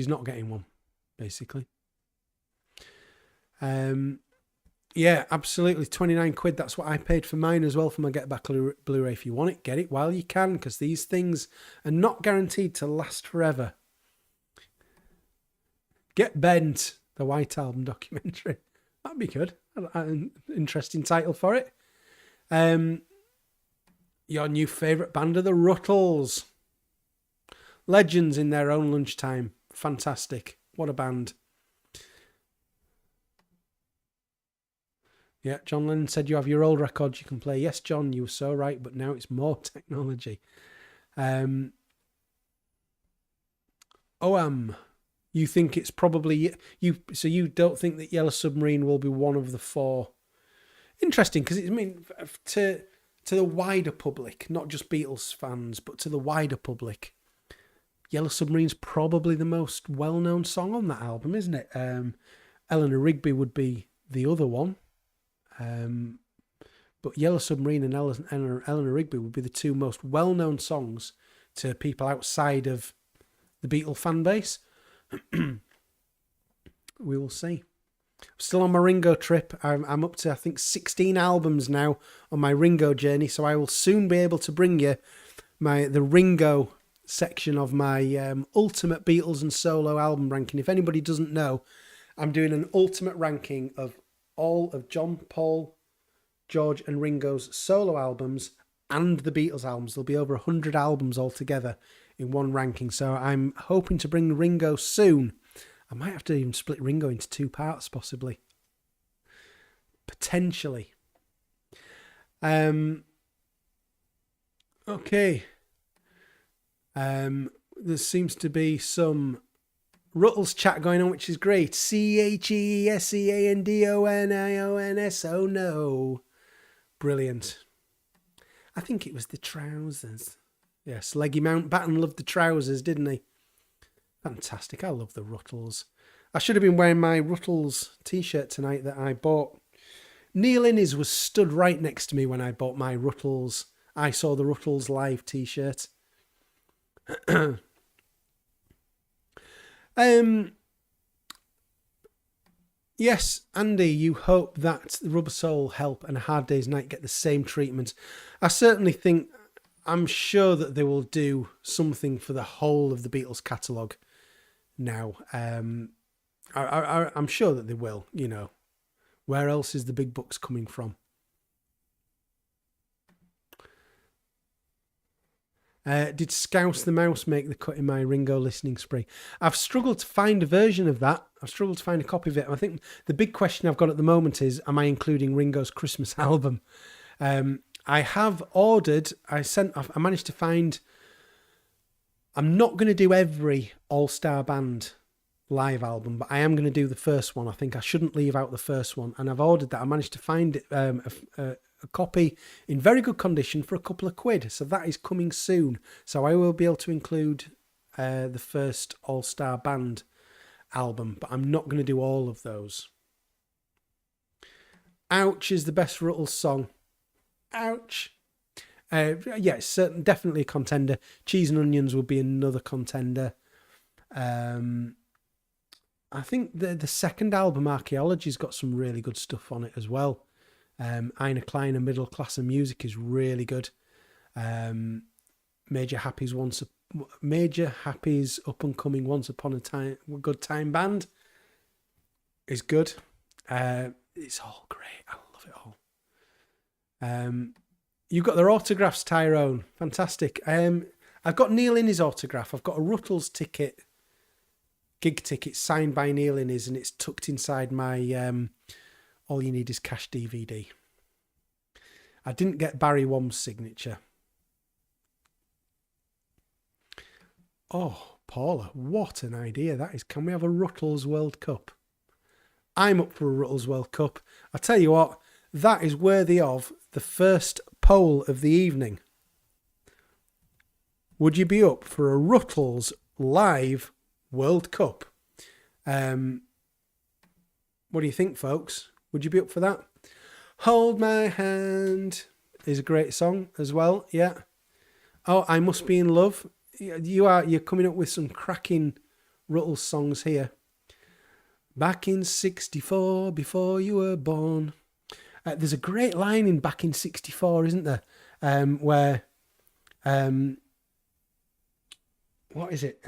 not getting one, basically. Yeah, absolutely. 29 quid. That's what I paid for mine as well for my Get Back Blu-ray. If you want it, get it while you can, because these things are not guaranteed to last forever. Get Bent, the White Album documentary. That'd be good. An interesting title for it. Your new favourite band are the Ruttles. Legends in their own lunchtime. Fantastic. What a band. Yeah, John Lennon said you have your old records you can play. Yes, John, you were so right, but now it's more technology. You think it's probably so you don't think that Yellow Submarine will be one of the 4? Interesting, because to the wider public, not just Beatles fans, but to the wider public, Yellow Submarine's probably the most well-known song on that album, isn't it? Eleanor Rigby would be the other one. But Yellow Submarine and Eleanor Rigby would be the 2 most well-known songs to people outside of the Beatle fan base. We will see. I'm still on my Ringo trip. I'm up to, I think, 16 albums now on my Ringo journey, so I will soon be able to bring you the Ringo section of my ultimate Beatles and solo album ranking. If anybody doesn't know, I'm doing an ultimate ranking of all of John, Paul, George and Ringo's solo albums and the Beatles albums. There'll be over 100 albums altogether in one ranking, so I'm hoping to bring Ringo soon. I might have to even split Ringo into 2 parts, possibly. Potentially. Okay. There seems to be some Ruttles chat going on, which is great. CHESEANDONIONS. Oh no. Brilliant. I think it was the trousers. Yes, Leggy Mountbatten loved the trousers, didn't he? Fantastic. I love the Ruttles. I should have been wearing my Ruttles t-shirt tonight that I bought. Neil Innes was stood right next to me when I bought my Ruttles. I saw the Ruttles live t-shirt. Yes, Andy, you hope that Rubber Soul, Help and A Hard Day's Night get the same treatment. I certainly think, I'm sure that they will do something for the whole of the Beatles catalogue now. I'm sure that they will, you know. Where else is the big bucks coming from? Did Scouse the Mouse make the cut in my Ringo listening spree? I've struggled to find a version of that. I've struggled to find a copy of it. I think the big question I've got at the moment is, am I including Ringo's Christmas album? I have ordered, I managed to find, I'm not going to do every All-Star Band live album, but I am going to do the first one. I think I shouldn't leave out the first one. And I've ordered that. I managed to find it, a copy in very good condition for a couple of quid. So that is coming soon. So I will be able to include the first All-Star Band album, but I'm not going to do all of those. Ouch is the best Ruttles song. Ouch. Yeah, definitely a contender. Cheese and Onions would be another contender. I think the second album, Archaeology's got some really good stuff on it as well. Eine Kleine Middle Class of Music is really good. Major Happy's up and coming Once Upon a Time Good Time Band is good. It's all great. I love it all. You've got their autographs, Tyrone. Fantastic. I've got Neil Innes' autograph. I've got a Ruttles ticket, gig ticket signed by Neil Innes, and it's tucked inside my All You Need Is Cash DVD. I didn't get Barry Wom's signature. Oh, Paula, what an idea that is. Can we have a Ruttles World Cup? I'm up for a Ruttles World Cup. I tell you what, that is worthy of the first poll of the evening. Would you be up for a Ruttles live World Cup? What do you think, folks? Would you be up for that? Hold My Hand is a great song as well. Yeah. Oh, I Must Be in Love. You're coming up with some cracking Ruttles songs here. Back in 64, before you were born. There's a great line in Back in 64, isn't there? Where, what is it?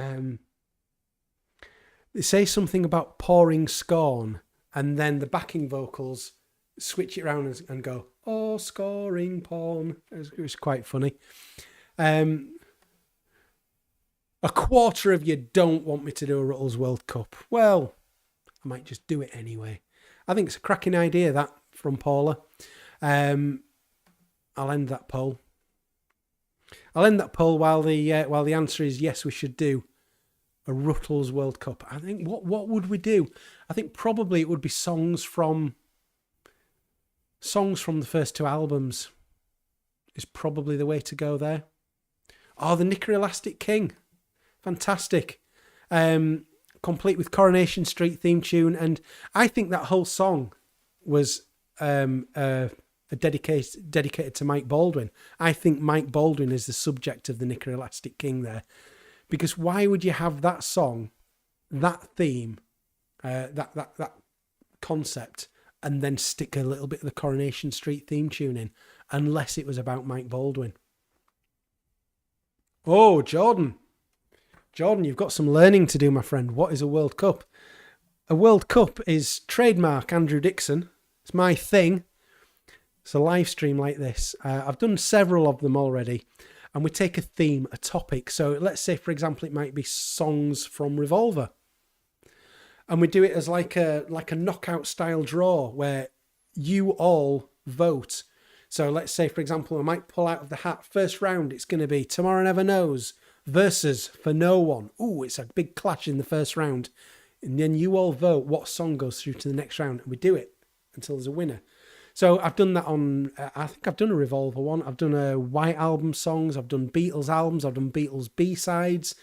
They say something about pouring scorn, and then the backing vocals switch it around and go, oh, scoring porn. It was quite funny. A quarter of you don't want me to do a Ruttles World Cup. Well, I might just do it anyway. I think it's a cracking idea, that, from Paula. I'll end that poll. I'll end that poll while the answer is yes, we should do a Ruttles World Cup. I think, what would we do? I think probably it would be songs from the first two albums is probably the way to go there. Oh, the Knicker Elastic King. Fantastic. Complete with Coronation Street theme tune. And I think that whole song was dedicated to Mike Baldwin. I think Mike Baldwin is the subject of the Knicker Elastic King there. Because why would you have that song, that theme, that concept, and then stick a little bit of the Coronation Street theme tune in, unless it was about Mike Baldwin? Oh, Jordan, you've got some learning to do, my friend. What is a World Cup? A World Cup is trademark Andrew Dixon. It's my thing. It's a live stream like this. I've done several of them already. And we take a theme, a topic. So let's say, for example, it might be songs from Revolver. And we do it as like a knockout style draw where you all vote. So let's say, for example, I might pull out of the hat. First round, it's going to be Tomorrow Never Knows versus For No One. Ooh, it's a big clash in the first round. And then you all vote what song goes through to the next round. And we do it until there's a winner. So I've done that on, I think I've done a Revolver one. I've done a White Album songs. I've done Beatles albums. I've done Beatles B-sides.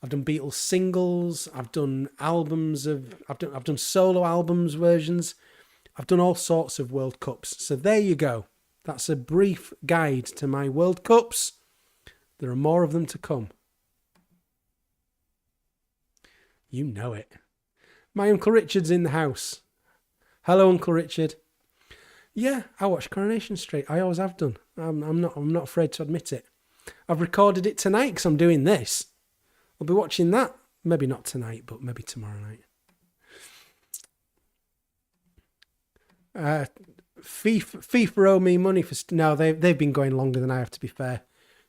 I've done Beatles singles. I've done albums I've done solo albums versions. I've done all sorts of World Cups. So there you go. That's a brief guide to my World Cups. There are more of them to come. You know it. My Uncle Richard's in the house. Hello, Uncle Richard. Yeah, I watch Coronation Street. I always have done. I'm not afraid to admit it. I've recorded it tonight because I'm doing this. I'll be watching that. Maybe not tonight, but maybe tomorrow night. FIFA owe me money for... No, they've been going longer than I have, to be fair.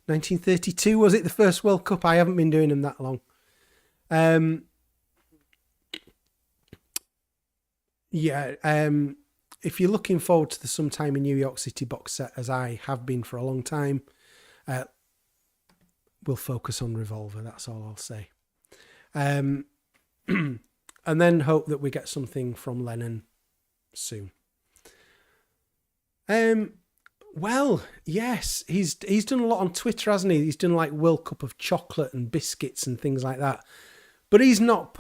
1932, was it the first World Cup? I haven't been doing them that long. If you're looking forward to the Sometime in New York City box set, as I have been for a long time, we'll focus on Revolver. That's all I'll say. And then hope that we get something from Lennon soon. Well, yes, he's done a lot on Twitter, hasn't he? He's done like World Cup of chocolate and biscuits and things like that. But he's not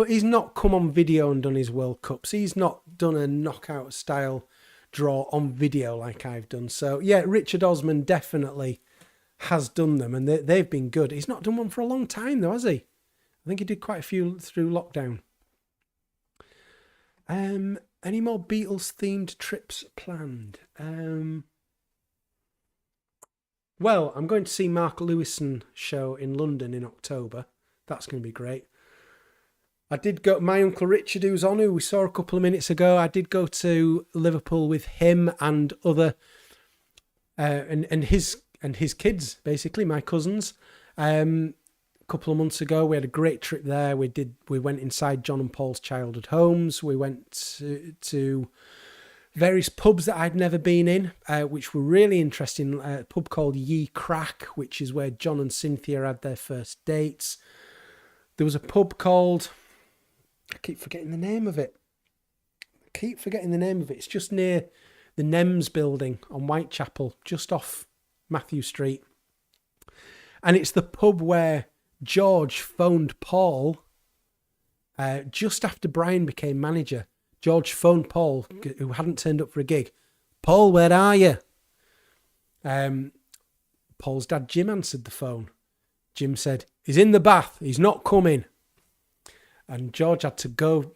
come on video and done his World Cups. He's not done a knockout style draw on video like I've done. So yeah, Richard Osman definitely has done them, and they've been good. He's not done one for a long time though, has he? I think he did quite a few through lockdown. Any more Beatles themed trips planned? Well, I'm going to see Mark Lewison show in London in October. That's going to be great. I did go, my Uncle Richard, who's on, who we saw a couple of minutes ago, I did go to Liverpool with him and other, and his kids, basically, my cousins. A couple of months ago, we had a great trip there. We went inside John and Paul's childhood homes. We went to various pubs that I'd never been in, which were really interesting. A pub called Ye Crack, which is where John and Cynthia had their first dates. There was a pub called, I keep forgetting the name of it. It's just near the NEMS building on Whitechapel, just off Matthew Street. And it's the pub where George phoned Paul just after Brian became manager. George phoned Paul, who hadn't turned up for a gig. Paul, where are you? Paul's dad, Jim, answered the phone. Jim said, he's in the bath. He's not coming. And George had to go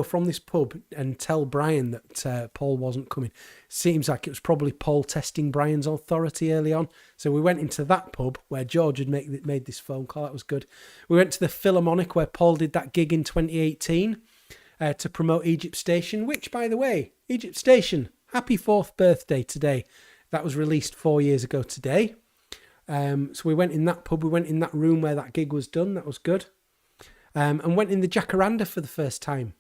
from this pub and tell Brian that Paul wasn't coming. Seems like it was probably Paul testing Brian's authority early on. So we went into that pub where George had made this phone call. That was good. We went to the Philharmonic where Paul did that gig in 2018 to promote Egypt Station, which, by the way, Egypt Station, happy 4th birthday today. That was released 4 years ago today. So we went in that pub. We went in that room where that gig was done. That was good. And went in the Jacaranda for the first time.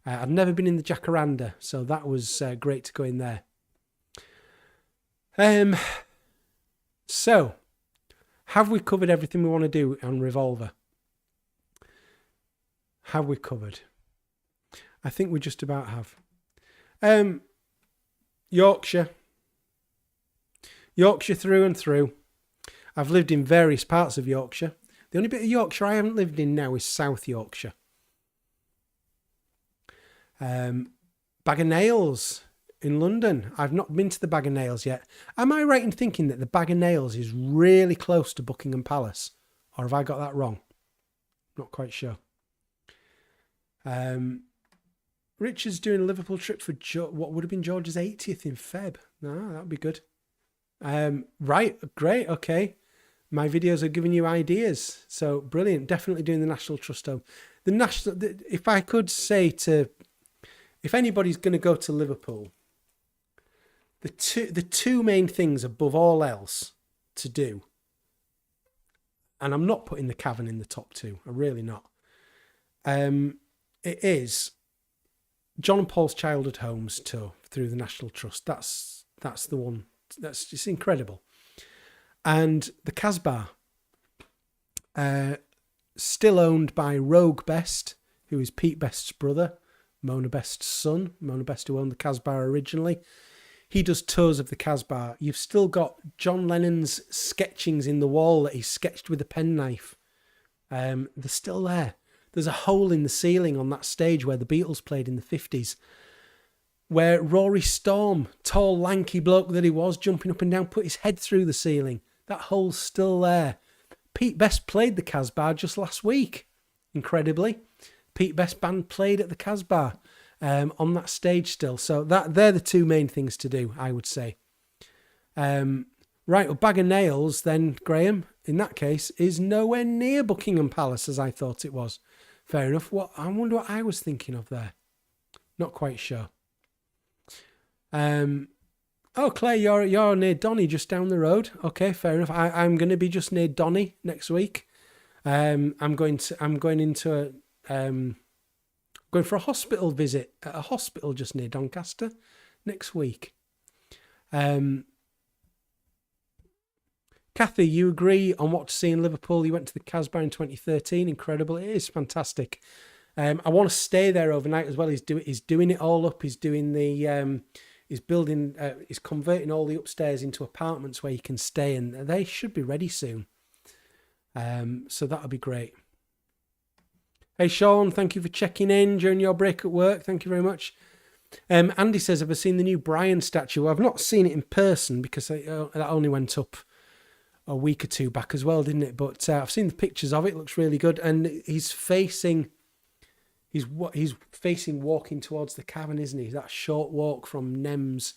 I'd never been in the Jacaranda, so that was great to go in there. So, have we covered everything we want to do on Revolver? Have we covered? I think we just about have. Yorkshire through and through. I've lived in various parts of Yorkshire. The only bit of Yorkshire I haven't lived in now is South Yorkshire. Bag of Nails in London. I've not been to the Bag of Nails yet. Am I right in thinking that the Bag of Nails is really close to Buckingham Palace? Or have I got that wrong? Not quite sure. Richard's doing a Liverpool trip for what would have been George's 80th in Feb. No, that would be good. Right, great, okay. My videos are giving you ideas. So brilliant. Definitely doing the National Trust home. If I could say if anybody's going to go to Liverpool, the two main things above all else to do, and I'm not putting the Cavern in the top two, I'm really not. It is John and Paul's Childhood Homes tour through the National Trust. That's the one. That's just incredible. And the Casbah, still owned by Rogue Best, who is Pete Best's brother, Mona Best's son. Mona Best, who owned the Casbah originally. He does tours of the Casbah. You've still got John Lennon's sketchings in the wall that he sketched with a penknife. They're still there. There's a hole in the ceiling on that stage where the Beatles played in the 50s, where Rory Storm, tall, lanky bloke that he was, jumping up and down, put his head through the ceiling. That hole's still there. Pete Best played the Casbah just last week. Incredibly, Pete Best band played at the Casbah on that stage still. So they're the two main things to do, I would say. Right, well, Bag of Nails then, Graham, in that case, is nowhere near Buckingham Palace as I thought it was. Fair enough. I wonder what I was thinking of there. Not quite sure. Oh, Claire, you're near Donny, just down the road. Okay, fair enough. I'm going to be just near Donny next week. I'm going for a hospital visit at a hospital just near Doncaster next week. Kathy, you agree on what to see in Liverpool? You went to the Casbah in 2013. Incredible. It is fantastic. I want to stay there overnight as well. He's doing it all up. He's doing the... He's converting all the upstairs into apartments where you can stay, and they should be ready soon. So that'll be great. Hey, Sean, thank you for checking in during your break at work. Thank you very much. Andy says, have I seen the new Brian statue? Well, I've not seen it in person because that only went up a week or two back as well, didn't it? But I've seen the pictures of it. It looks really good. And he's facing walking towards the Cavern, isn't he? That short walk from Nems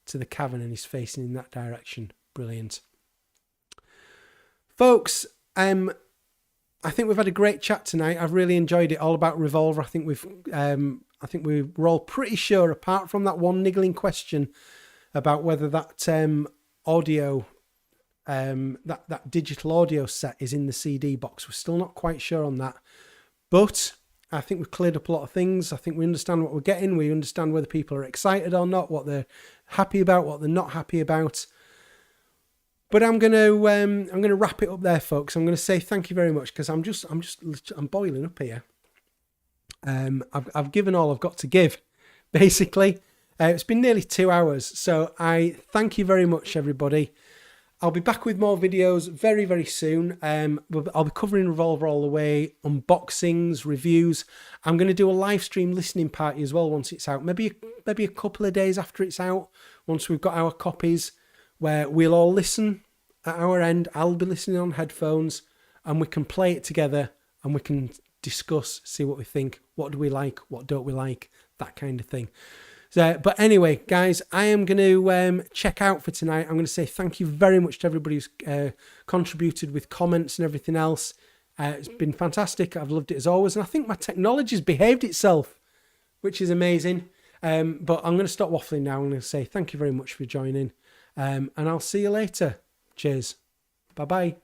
to the Cavern, and he's facing in that direction. Brilliant. Folks, I think we've had a great chat tonight. I've really enjoyed it, all about Revolver. I think we're all pretty sure, apart from that one niggling question about whether that audio, that digital audio set is in the CD box. We're still not quite sure on that, but I think we've cleared up a lot of things. I think we understand what we're getting. We understand whether people are excited or not, what they're happy about, what they're not happy about. But I'm gonna wrap it up there, folks. I'm gonna say thank you very much because I'm boiling up here. I've given all I've got to give, basically. It's been nearly 2 hours, so I thank you very much, everybody. I'll be back with more videos very, very soon. I'll be covering Revolver all the way, unboxings, reviews. I'm going to do a live stream listening party as well once it's out. Maybe a couple of days after it's out, once we've got our copies, where we'll all listen at our end. I'll be listening on headphones, and we can play it together, and we can discuss, see what we think, what do we like, what don't we like, that kind of thing. So, but anyway, guys, I am going to check out for tonight. I'm going to say thank you very much to everybody who's contributed with comments and everything else. It's been fantastic. I've loved it as always. And I think my technology's behaved itself, which is amazing. But I'm going to stop waffling now. I'm going to say thank you very much for joining. And I'll see you later. Cheers. Bye-bye.